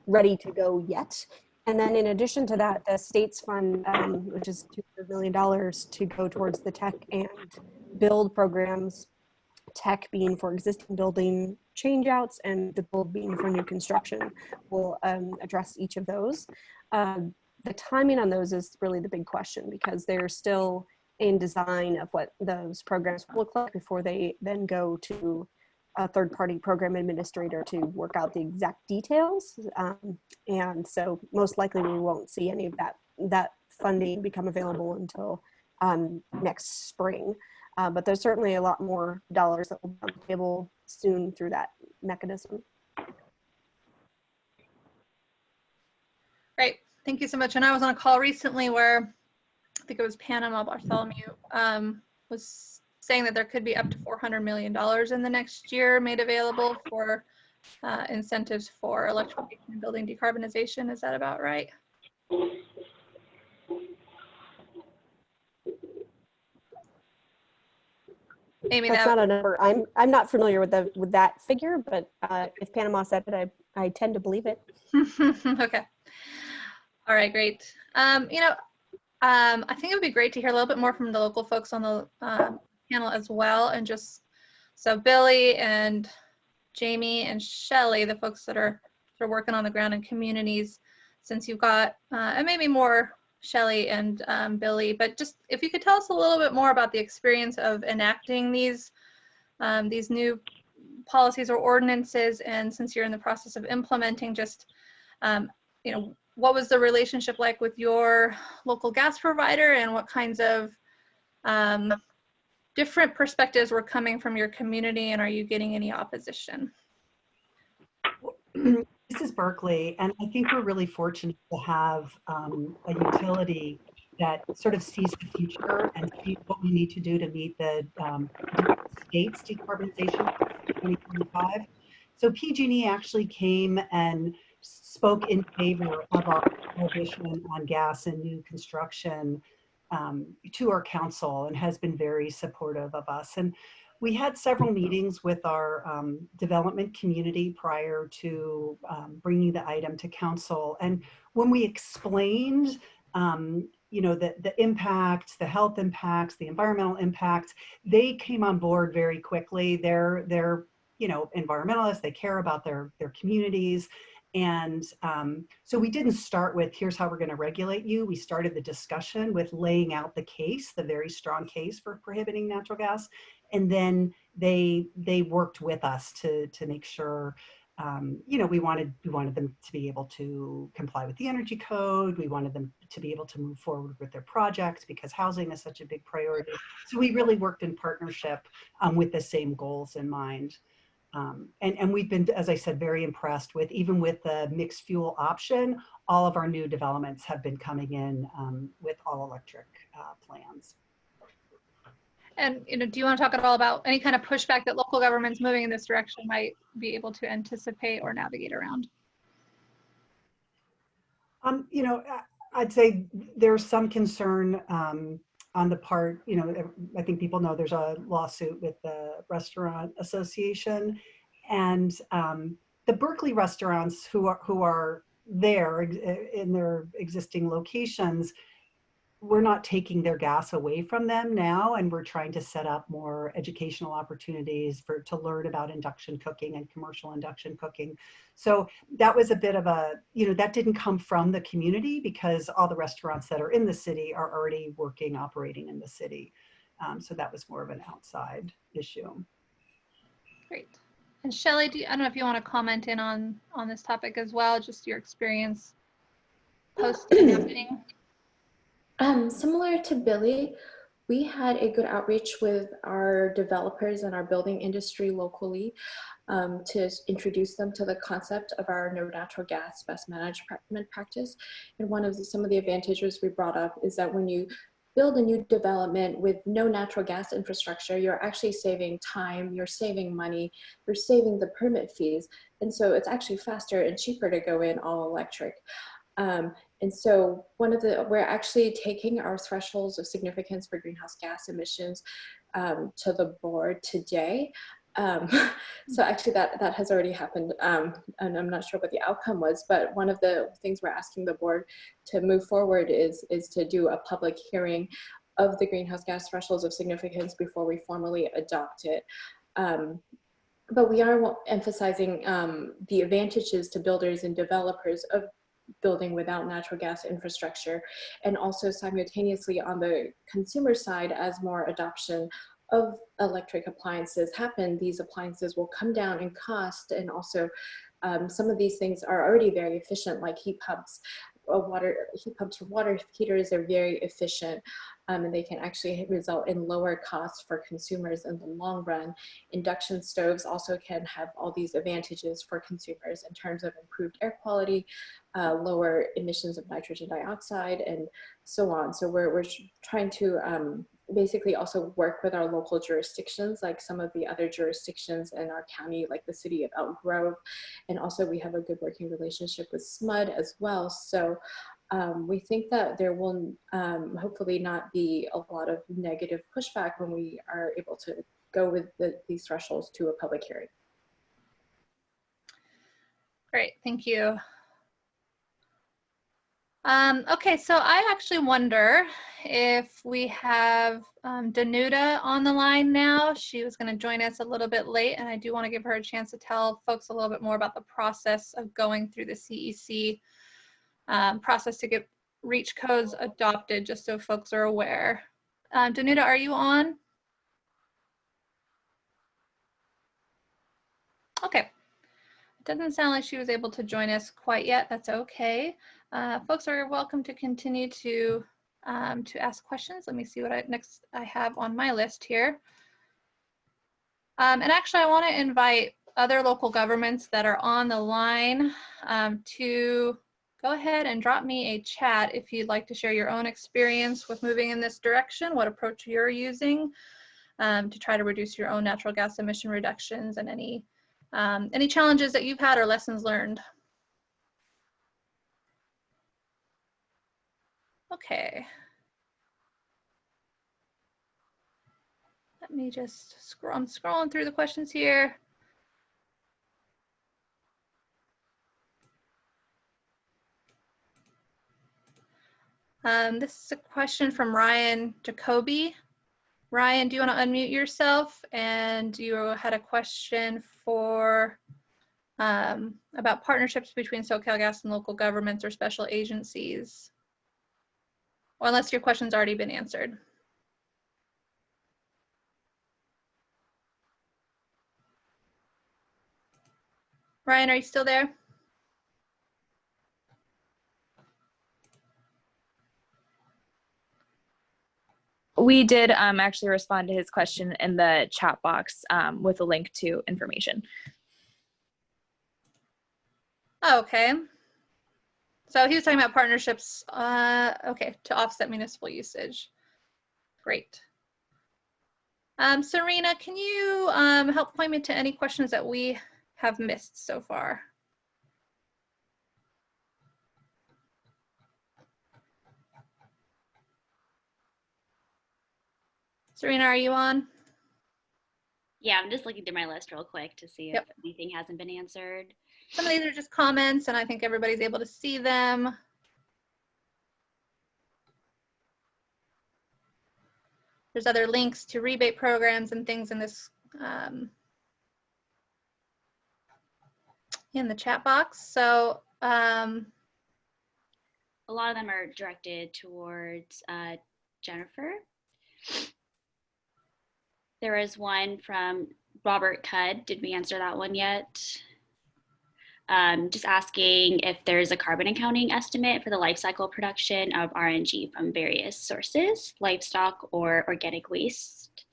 ready to go yet. And then in addition to that, the state's fund, which is $200 million to go towards the tech and build programs, tech being for existing building changeouts and the build being for new construction, will address each of those. The timing on those is really the big question, because they're still in design of what those programs will look like before they then go to a third-party program administrator to work out the exact details. And so most likely we won't see any of that funding become available until next spring. But there's certainly a lot more dollars that will be on the table soon through that mechanism. Great, thank you so much. And I was on a call recently where I think it was Panama Bartholomew was saying that there could be up to $400 million in the next year made available for incentives for electrification and building decarbonization. Is that about right? Amy, that's not a number. I'm not familiar with that figure, but if Panama said it, I tend to believe it. Okay. All right, great. I think it would be great to hear a little bit more from the local folks on the panel as well, and just so Billy and Jamie and Shelley, the folks that are working on the ground in communities, since you've got and maybe more Shelley and Billy, but just if you could tell us a little bit more about the experience of enacting these new policies or ordinances, and since you're in the process of implementing, just what was the relationship like with your local gas provider, and what kinds of different perspectives were coming from your community, and are you getting any opposition? This is Berkeley, and I think we're really fortunate to have a utility that sort of sees the future and sees what we need to do to meet the state's decarbonization 2025. So PG&E actually came and spoke in favor of our prohibition on gas and new construction to our council, and has been very supportive of us. And we had several meetings with our development community prior to bringing the item to council. And when we explained, the impacts, the health impacts, the environmental impacts, they came on board very quickly. They're environmentalists. They care about their communities. And so we didn't start with, here's how we're going to regulate you. We started the discussion with laying out the case, the very strong case for prohibiting natural gas. And then they worked with us to make sure, we wanted them to be able to comply with the energy code. We wanted them to be able to move forward with their projects because housing is such a big priority. So we really worked in partnership with the same goals in mind. And we've been, as I said, very impressed with, even with the mixed fuel option, all of our new developments have been coming in with all electric plans. And do you want to talk at all about any kind of pushback that local governments moving in this direction might be able to anticipate or navigate around? I'd say there's some concern on the part, I think people know there's a lawsuit with the Restaurant Association, and the Berkeley restaurants who are there in their existing locations, we're not taking their gas away from them now, and we're trying to set up more educational opportunities to learn about induction cooking and commercial induction cooking. So that was a bit of a, that didn't come from the community, because all the restaurants that are in the city are already operating in the city. So that was more of an outside issue. Great. And Shelley, I don't know if you want to comment in on this topic as well, just your experience post-happening. Similar to Billy, we had a good outreach with our developers and our building industry locally to introduce them to the concept of our no natural gas best management practice. And some of the advantages we brought up is that when you build a new development with no natural gas infrastructure, you're actually saving time, you're saving money, you're saving the permit fees. And so it's actually faster and cheaper to go in all electric. And so we're actually taking our thresholds of significance for greenhouse gas emissions to the board today. So actually that has already happened, and I'm not sure what the outcome was, but one of the things we're asking the board to move forward is to do a public hearing of the greenhouse gas thresholds of significance before we formally adopt it. But we are emphasizing the advantages to builders and developers of building without natural gas infrastructure, and also simultaneously on the consumer side, as more adoption of electric appliances happen, these appliances will come down in cost, and also some of these things are already very efficient, like heat pumps. Heat pumps for water heaters are very efficient, and they can actually result in lower costs for consumers in the long run. Induction stoves also can have all these advantages for consumers in terms of improved air quality, lower emissions of nitrogen dioxide, and so on. So we're trying to basically also work with our local jurisdictions, like some of the other jurisdictions in our county, like the city of Elk Grove. And also we have a good working relationship with SMUD as well. So we think that there will hopefully not be a lot of negative pushback when we are able to go with these thresholds to a public hearing. Great, thank you. Okay, so I actually wonder if we have Danuta on the line now. She was going to join us a little bit late, and I do want to give her a chance to tell folks a little bit more about the process of going through the CEC process to get REACH codes adopted, just so folks are aware. Danuta, are you on? Okay. Doesn't sound like she was able to join us quite yet. That's okay. Folks are welcome to continue to ask questions. Let me see what next I have on my list here. And actually, I want to invite other local governments that are on the line to go ahead and drop me a chat if you'd like to share your own experience with moving in this direction, what approach you're using to try to reduce your own natural gas emission reductions, and any challenges that you've had or lessons learned. Okay. Let me just scroll. I'm scrolling through the questions here. This is a question from Ryan Jacoby. Ryan, do you want to unmute yourself? And you had a question for about partnerships between SoCalGas and local governments or special agencies. Or unless your question's already been answered. Ryan, are you still there? We did actually respond to his question in the chat box with a link to information. Okay. So he was talking about partnerships, okay, to offset municipal usage. Great. Serena, can you help point me to any questions that we have missed so far? Serena, are you on? Yeah, I'm just looking through my list real quick to see if anything hasn't been answered. Some of these are just comments, and I think everybody's able to see them. There's other links to rebate programs and things in this in the chat box. So a lot of them are directed towards Jennifer. There is one from Robert Cudd. Did we answer that one yet? Just asking if there's a carbon accounting estimate for the life cycle production of RNG from various sources, livestock or organic waste.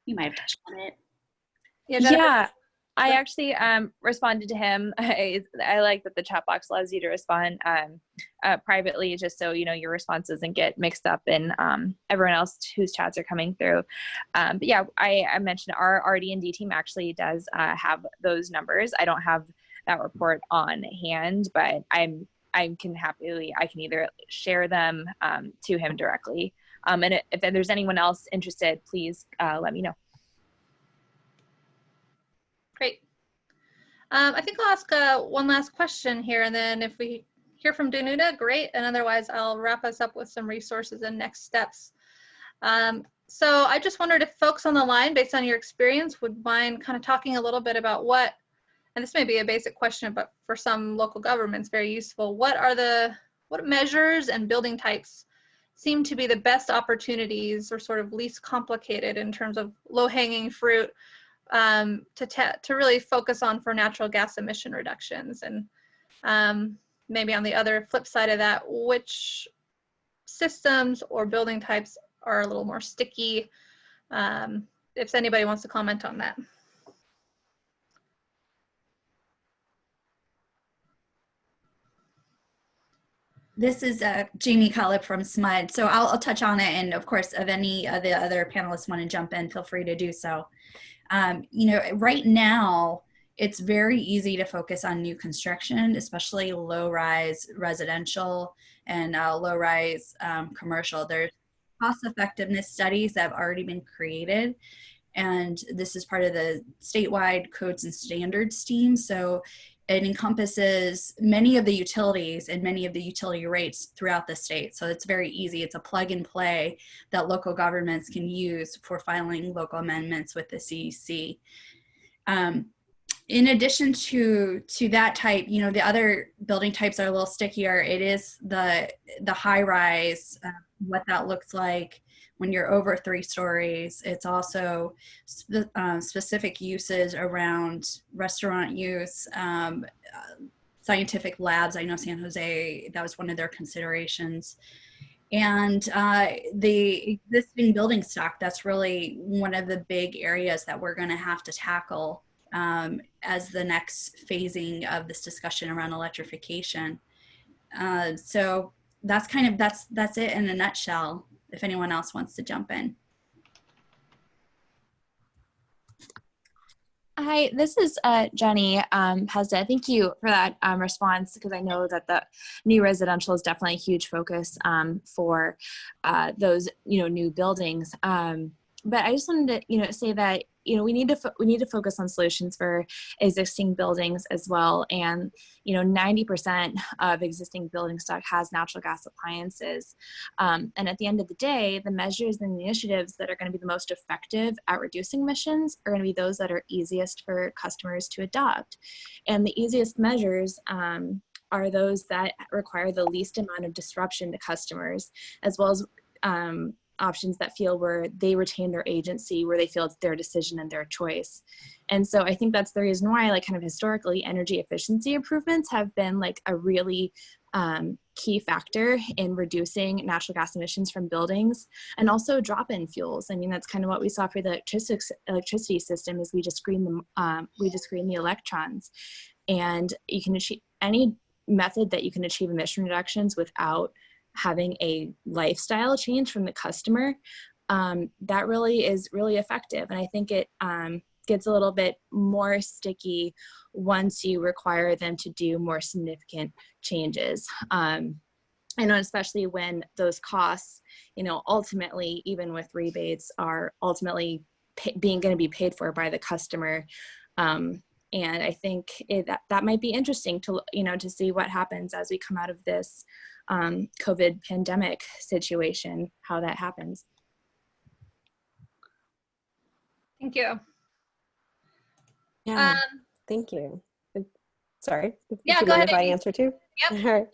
You might have touched on it. Yeah. I actually responded to him. I like that the chat box allows you to respond privately, just so you know your response doesn't get mixed up in everyone else whose chats are coming through. But yeah, I mentioned our RD&D team actually does have those numbers. I don't have that report on hand, but I can either share them to him directly. And if there's anyone else interested, please let me know. Great. I think I'll ask one last question here, and then if we hear from Danuta, great, and otherwise I'll wrap us up with some resources and next steps. So I just wondered if folks on the line, based on your experience, would mind kind of talking a little bit about what, and this may be a basic question, but for some local governments, very useful, what measures and building types seem to be the best opportunities or sort of least complicated in terms of low-hanging fruit to really focus on for natural gas emission reductions, and maybe on the other flip side of that, which systems or building types are a little more sticky, if anybody wants to comment on that. This is Jamie Collip from SMUD. So I'll touch on it, and of course, if any of the other panelists want to jump in, feel free to do so. You know, right now, it's very easy to focus on new construction, especially low-rise residential and low-rise commercial. There's cost effectiveness studies that have already been created, and this is part of the statewide codes and standards team. So it encompasses many of the utilities and many of the utility rates throughout the state. So it's very easy. It's a plug and play that local governments can use for filing local amendments with the CEC. In addition to that type, you know, the other building types are a little stickier. It is the high rise, what that looks like when you're over 3 stories. It's also specific uses around restaurant use, scientific labs. I know San Jose, that was one of their considerations. And the existing building stock, that's really one of the big areas that we're going to have to tackle as the next phasing of this discussion around electrification. So that's that's it in a nutshell, if anyone else wants to jump in. Hi, this is Jenny Pezda. Thank you for that response, because I know that the new residential is definitely a huge focus for those new buildings. But I just wanted to say that we need to focus on solutions for existing buildings as well. And 90% of existing building stock has natural gas appliances. And at the end of the day, the measures and the initiatives that are going to be the most effective at reducing emissions are going to be those that are easiest for customers to adopt. And the easiest measures are those that require the least amount of disruption to customers, as well as options that feel where they retain their agency, where they feel it's their decision and their choice. And so I think that's the reason why, kind of historically, energy efficiency improvements have been a really key factor in reducing natural gas emissions from buildings, and also drop-in fuels. I mean, that's kind of what we saw for the electricity system, is we just screen the electrons, and you can achieve any method that you can achieve emission reductions without having a lifestyle change from the customer, that really is really effective. And I think it gets a little bit more sticky once you require them to do more significant changes. I know, especially when those costs, ultimately, even with rebates, are ultimately going to be paid for by the customer. And I think that might be interesting to to see what happens as we come out of this COVID pandemic situation, how that happens. Thank you. Yeah, thank you. Sorry. Yeah, do you go mind ahead. if I answer too? Yep. All right.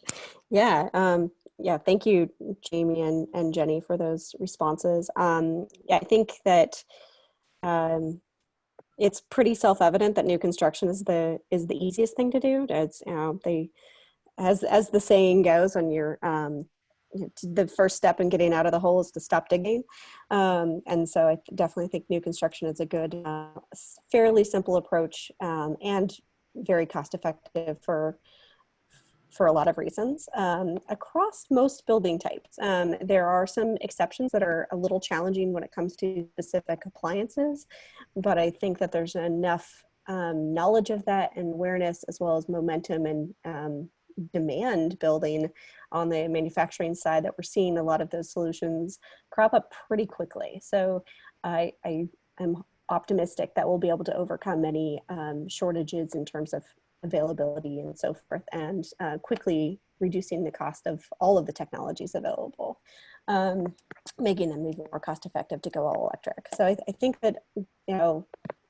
Yeah. Yeah. Thank you, Jamie and Jenny, for those responses. Yeah, I think that it's pretty self-evident that new construction is the easiest thing to do. It's as the saying goes, when you're the first step in getting out of the hole is to stop digging. And so I definitely think new construction is a good, fairly simple approach, and very cost effective for a lot of reasons. Across most building types, there are some exceptions that are a little challenging when it comes to specific appliances, but I think that there's enough knowledge of that and awareness, as well as momentum and demand building on the manufacturing side, that we're seeing a lot of those solutions crop up pretty quickly. So I am optimistic that we'll be able to overcome any shortages in terms of availability and so forth, and quickly reducing the cost of all of the technologies available, making them even more cost effective to go all electric. So I think that,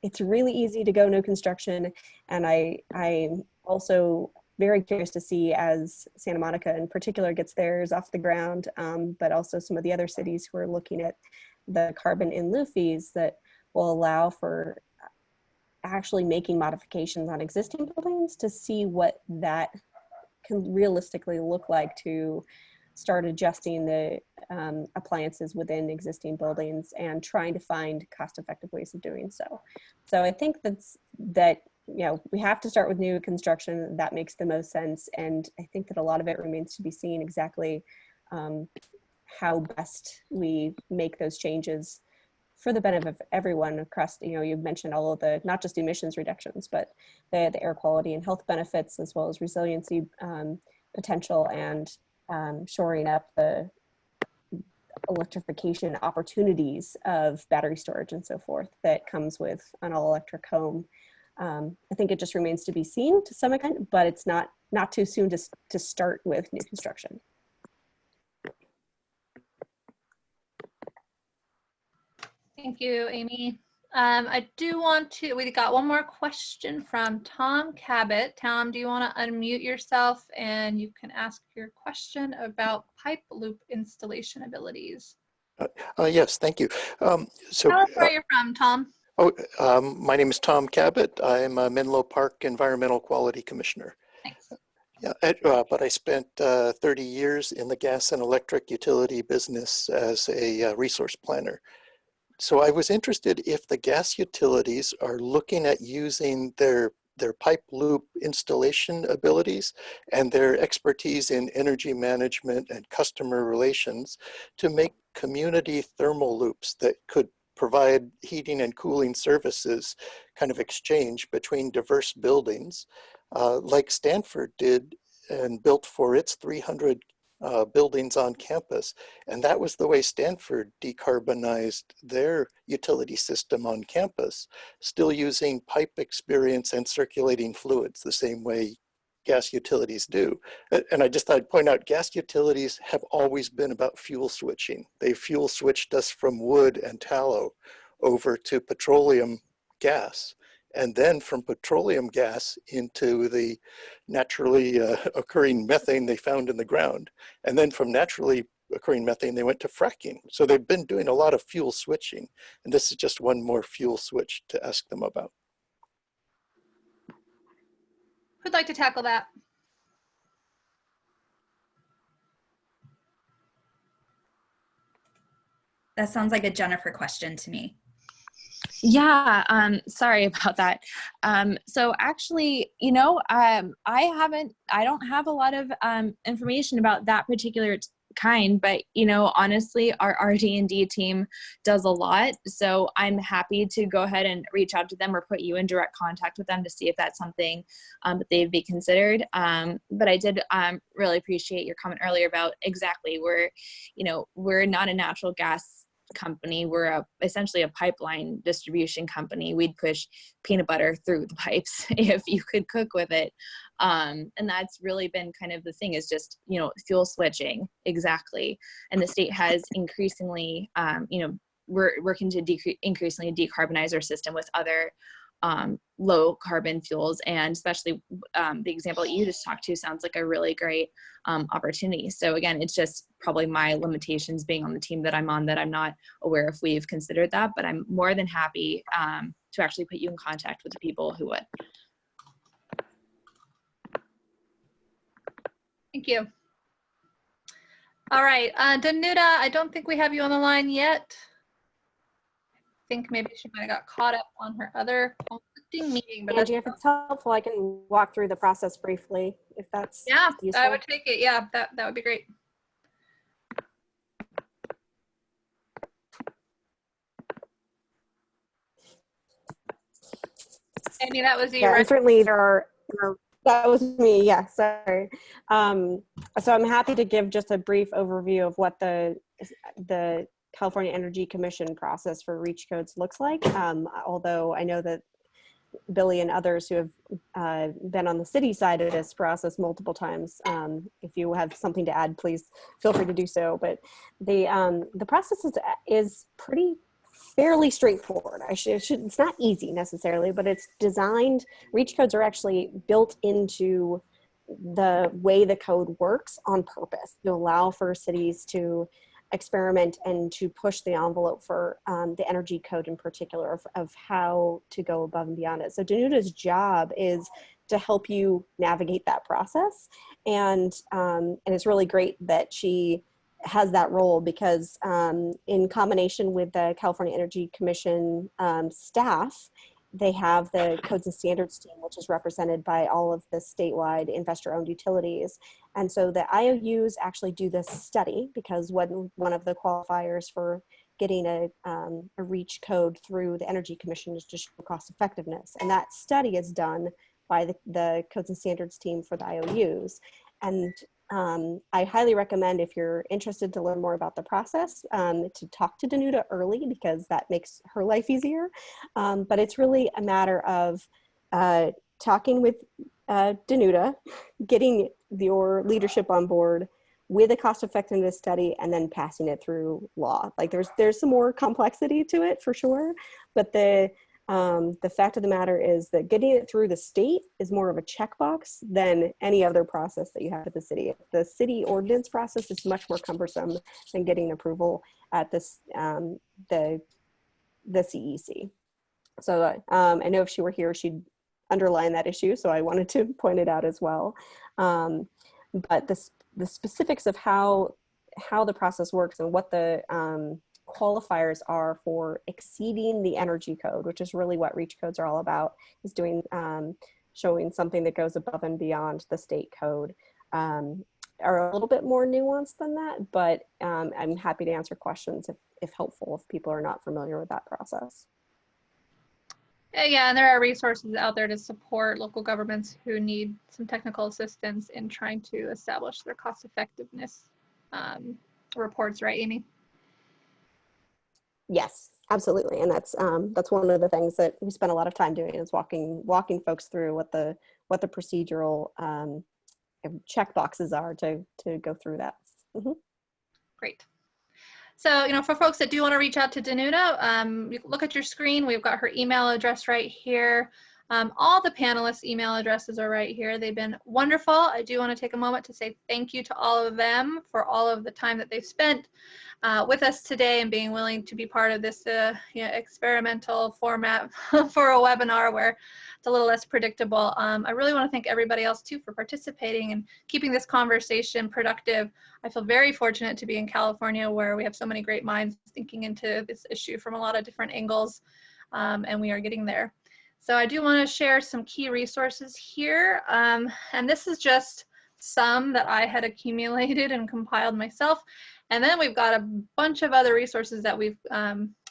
it's really easy to go no construction, and I'm also very curious to see, as Santa Monica in particular gets theirs off the ground, but also some of the other cities who are looking at the carbon in lieu fees that will allow for actually making modifications on existing buildings, to see what that can realistically look like, to start adjusting the appliances within existing buildings and trying to find cost-effective ways of doing so. So I think that we have to start with new construction. That makes the most sense, and I think that a lot of it remains to be seen exactly how best we make those changes for the benefit of everyone across, you've mentioned all of the, not just emissions reductions, but the air quality and health benefits, as well as resiliency potential, and shoring up the electrification opportunities of battery storage and so forth that comes with an all electric home. I think it just remains to be seen to some extent, but it's not too soon to start with new construction. Thank you, Amy. I do want to, we got one more question from Tom Cabot. Tom, do you want to unmute yourself and you can ask your question about pipe loop installation abilities? Yes, thank you. Tell us where you're from, Tom. My name is Tom Cabot. I'm a Menlo Park Environmental Quality Commissioner. Thanks. Yeah, but I spent 30 years in the gas and electric utility business as a resource planner. So I was interested if the gas utilities are looking at using their pipe loop installation abilities and their expertise in energy management and customer relations to make community thermal loops that could provide heating and cooling services, kind of exchange between diverse buildings, like Stanford did and built for its 300 buildings on campus. And that was the way Stanford decarbonized their utility system on campus, still using pipe experience and circulating fluids the same way gas utilities do. And I just thought I'd point out, gas utilities have always been about fuel switching. They fuel switched us from wood and tallow over to petroleum gas, and then from petroleum gas into the naturally occurring methane they found in the ground. And then from naturally occurring methane, they went to fracking. So they've been doing a lot of fuel switching. And this is just one more fuel switch to ask them about. Who'd like to tackle that? That sounds like a Jennifer question to me. Yeah, sorry about that. So actually, I don't have a lot of information about that particular kind, but honestly, our RD&D team does a lot. So I'm happy to go ahead and reach out to them or put you in direct contact with them to see if that's something that they'd be considered. But I did really appreciate your comment earlier about exactly we're not a natural gas company. We're essentially a pipeline distribution company. We'd push peanut butter through the pipes if you could cook with it. And that's really been kind of the thing, is just, fuel switching. Exactly. And the state has increasingly, we're working to increasingly decarbonize our system with other low carbon fuels, and especially the example that you just talked to sounds like a really great opportunity. So again, it's just probably my limitations being on the team that I'm on that I'm not aware if we've considered that, but I'm more than happy to actually put you in contact with the people who would. Thank you. All right, Danuta, I don't think we have you on the line yet. I think maybe she might have got caught up on her other conflicting meeting. But Angie, if it's helpful, I can walk through the process briefly, if that's useful. I would take it. Yeah, that would be great. Amy, that was you, Yeah, right? and certainly there are, that was me, yeah, sorry. So I'm happy to give just a brief overview of what the California Energy Commission process for REACH codes looks like. Although I know that Billy and others who have been on the city side of this process multiple times, if you have something to add, please feel free to do so. But the process is pretty fairly straightforward. It's not easy necessarily, but it's designed, REACH codes are actually built into the way the code works on purpose to allow for cities to experiment and to push the envelope for the energy code in particular of how to go above and beyond it. So Danuta's job is to help you navigate that process. And it's really great that she has that role because in combination with the California Energy Commission staff, they have the Codes and Standards team, which is represented by all of the statewide investor-owned utilities. And so the IOUs actually do this study because one of the qualifiers for getting a REACH code through the Energy Commission is to show cost effectiveness. And that study is done by the Codes and Standards team for the IOUs. And I highly recommend, if you're interested to learn more about the process, to talk to Danuta early because that makes her life easier. But it's really a matter of talking with Danuta, getting your leadership on board with a cost effectiveness study, and then passing it through law. Like there's some more complexity to it for sure, but the fact of the matter is that getting it through the state is more of a checkbox than any other process that you have at the city. The city ordinance process is much more cumbersome than getting approval at this the CEC. So I know if she were here, she'd underline that issue. So I wanted to point it out as well. But the specifics of how the process works and what the qualifiers are for exceeding the energy code, which is really what REACH codes are all about, is doing showing something that goes above and beyond the state code, are a little bit more nuanced than that, but I'm happy to answer questions if helpful, if people are not familiar with that process. Yeah, and there are resources out there to support local governments who need some technical assistance in trying to establish their cost effectiveness reports, right, Amy? Yes, absolutely, and that's one of the things that we spend a lot of time doing is walking folks through what the procedural check boxes are to go through that. Mm-hmm. Great. So, for folks that do want to reach out to Danuta, you look at your screen. We've got her email address right here. All the panelists' email addresses are right here. They've been wonderful. I do want to take a moment to say thank you to all of them for all of the time that they've spent with us today and being willing to be part of this experimental format for a webinar where it's a little less predictable. I really want to thank everybody else too for participating and keeping this conversation productive. I feel very fortunate to be in California where we have so many great minds thinking into this issue from a lot of different angles, and we are getting there. So I do want to share some key resources here, and this is just some that I had accumulated and compiled myself. And then we've got a bunch of other resources that we've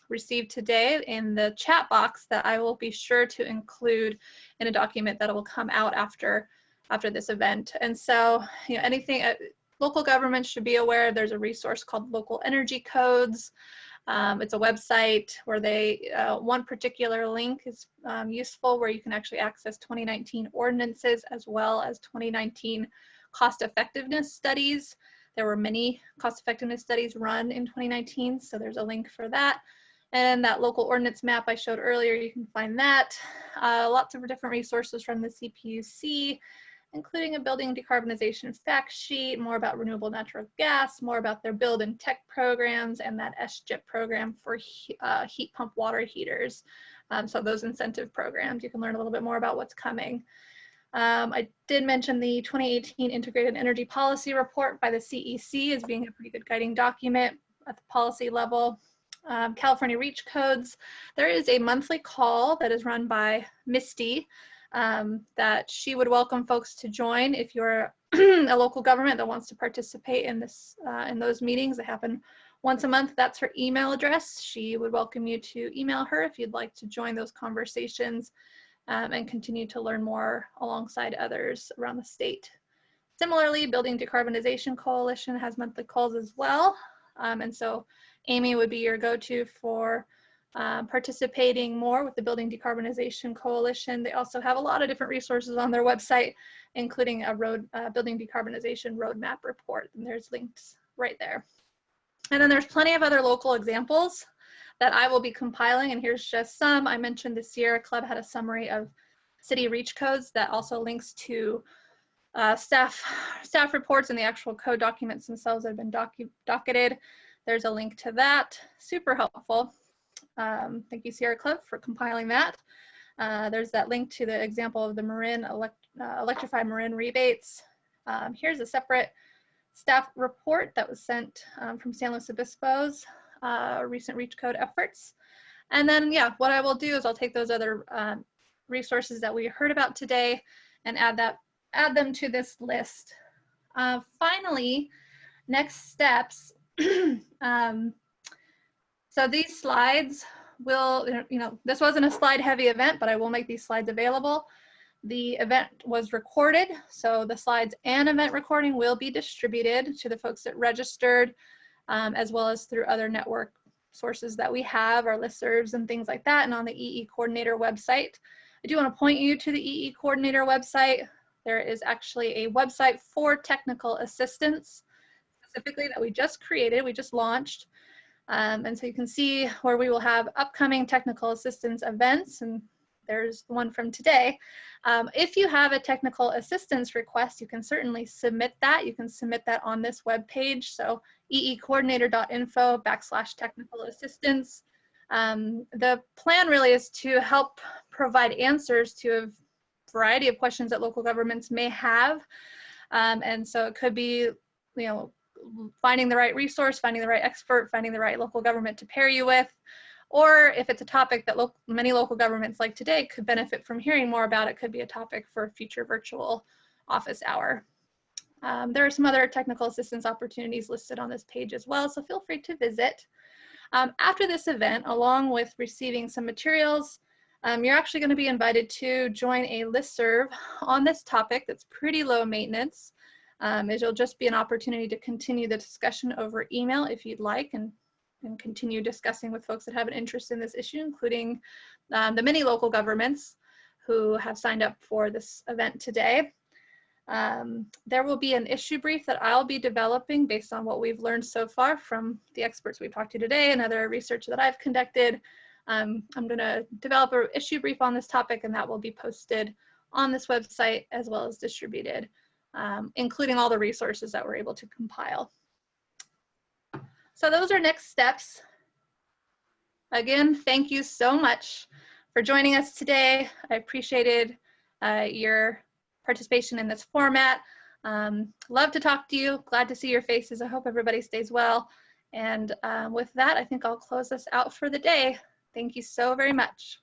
received today in the chat box that I will be sure to include in a document that will come out after this event. And so, anything local governments should be aware, there's a resource called Local Energy Codes. It's a website where one particular link is useful, where you can actually access 2019 ordinances as well as 2019 cost effectiveness studies. There were many cost effectiveness studies run in 2019, so there's a link for that. And that local ordinance map I showed earlier, you can find that. Lots of different resources from the CPUC, including a building decarbonization fact sheet, more about renewable natural gas, more about their build and tech programs, and that SGIP program for heat pump water heaters. So those incentive programs, you can learn a little bit more about what's coming. I did mention the 2018 Integrated Energy Policy Report by the CEC as being a pretty good guiding document at the policy level. California REACH codes. There is a monthly call that is run by Misty that she would welcome folks to join if you're a local government that wants to participate in this in those meetings that happen once a month. That's her email address. She would welcome you to email her if you'd like to join those conversations and continue to learn more alongside others around the state. Similarly, Building Decarbonization Coalition has monthly calls as well. And so Amy would be your go-to for participating more with the Building Decarbonization Coalition. They also have a lot of different resources on their website, including a Building Decarbonization Roadmap report, and there's links right there. And then there's plenty of other local examples that I will be compiling, and here's just some. I mentioned the Sierra Club had a summary of city REACH codes that also links to staff reports and the actual code documents themselves that have been docketed. There's a link to that, super helpful. Thank you, Sierra Club, for compiling that. There's that link to the example of the electrified Marin rebates. Here's a separate staff report that was sent from San Luis Obispo's recent REACH code efforts. And then, yeah, what I will do is I'll take those other resources that we heard about today and add them to this list. Finally, next steps. So these slides will, this wasn't a slide heavy event, but I will make these slides available. The event was recorded, so the slides and event recording will be distributed to the folks that registered, as well as through other network sources that we have, our listservs and things like that, and on the EE Coordinator website. I do want to point you to the EE Coordinator website. There is actually a website for technical assistance, specifically that we just created, we just launched. And so you can see where we will have upcoming technical assistance events, and there's the one from today. If you have a technical assistance request, you can certainly submit that. You can submit that on this web page. So eecoordinator.info/technical assistance. The plan really is to help provide answers to a variety of questions that local governments may have. And so it could be, finding the right resource, finding the right expert, finding the right local government to pair you with, or if it's a topic that many local governments like today could benefit from hearing more about, it could be a topic for a future virtual office hour. There are some other technical assistance opportunities listed on this page as well, so feel free to visit. After this event, along with receiving some materials, you're actually going to be invited to join a listserv on this topic that's pretty low maintenance. It'll just be an opportunity to continue the discussion over email if you'd like, and continue discussing with folks that have an interest in this issue, including the many local governments who have signed up for this event today. There will be an issue brief that I'll be developing based on what we've learned so far from the experts we've talked to today and other research that I've conducted. I'm going to develop an issue brief on this topic, and that will be posted on this website as well as distributed, including all the resources that we're able to compile. So those are next steps. Again, thank you so much for joining us today. I appreciated your participation in this format. Love to talk to you. Glad to see your faces. I hope everybody stays well. And with that, I think I'll close us out for the day. Thank you so very much.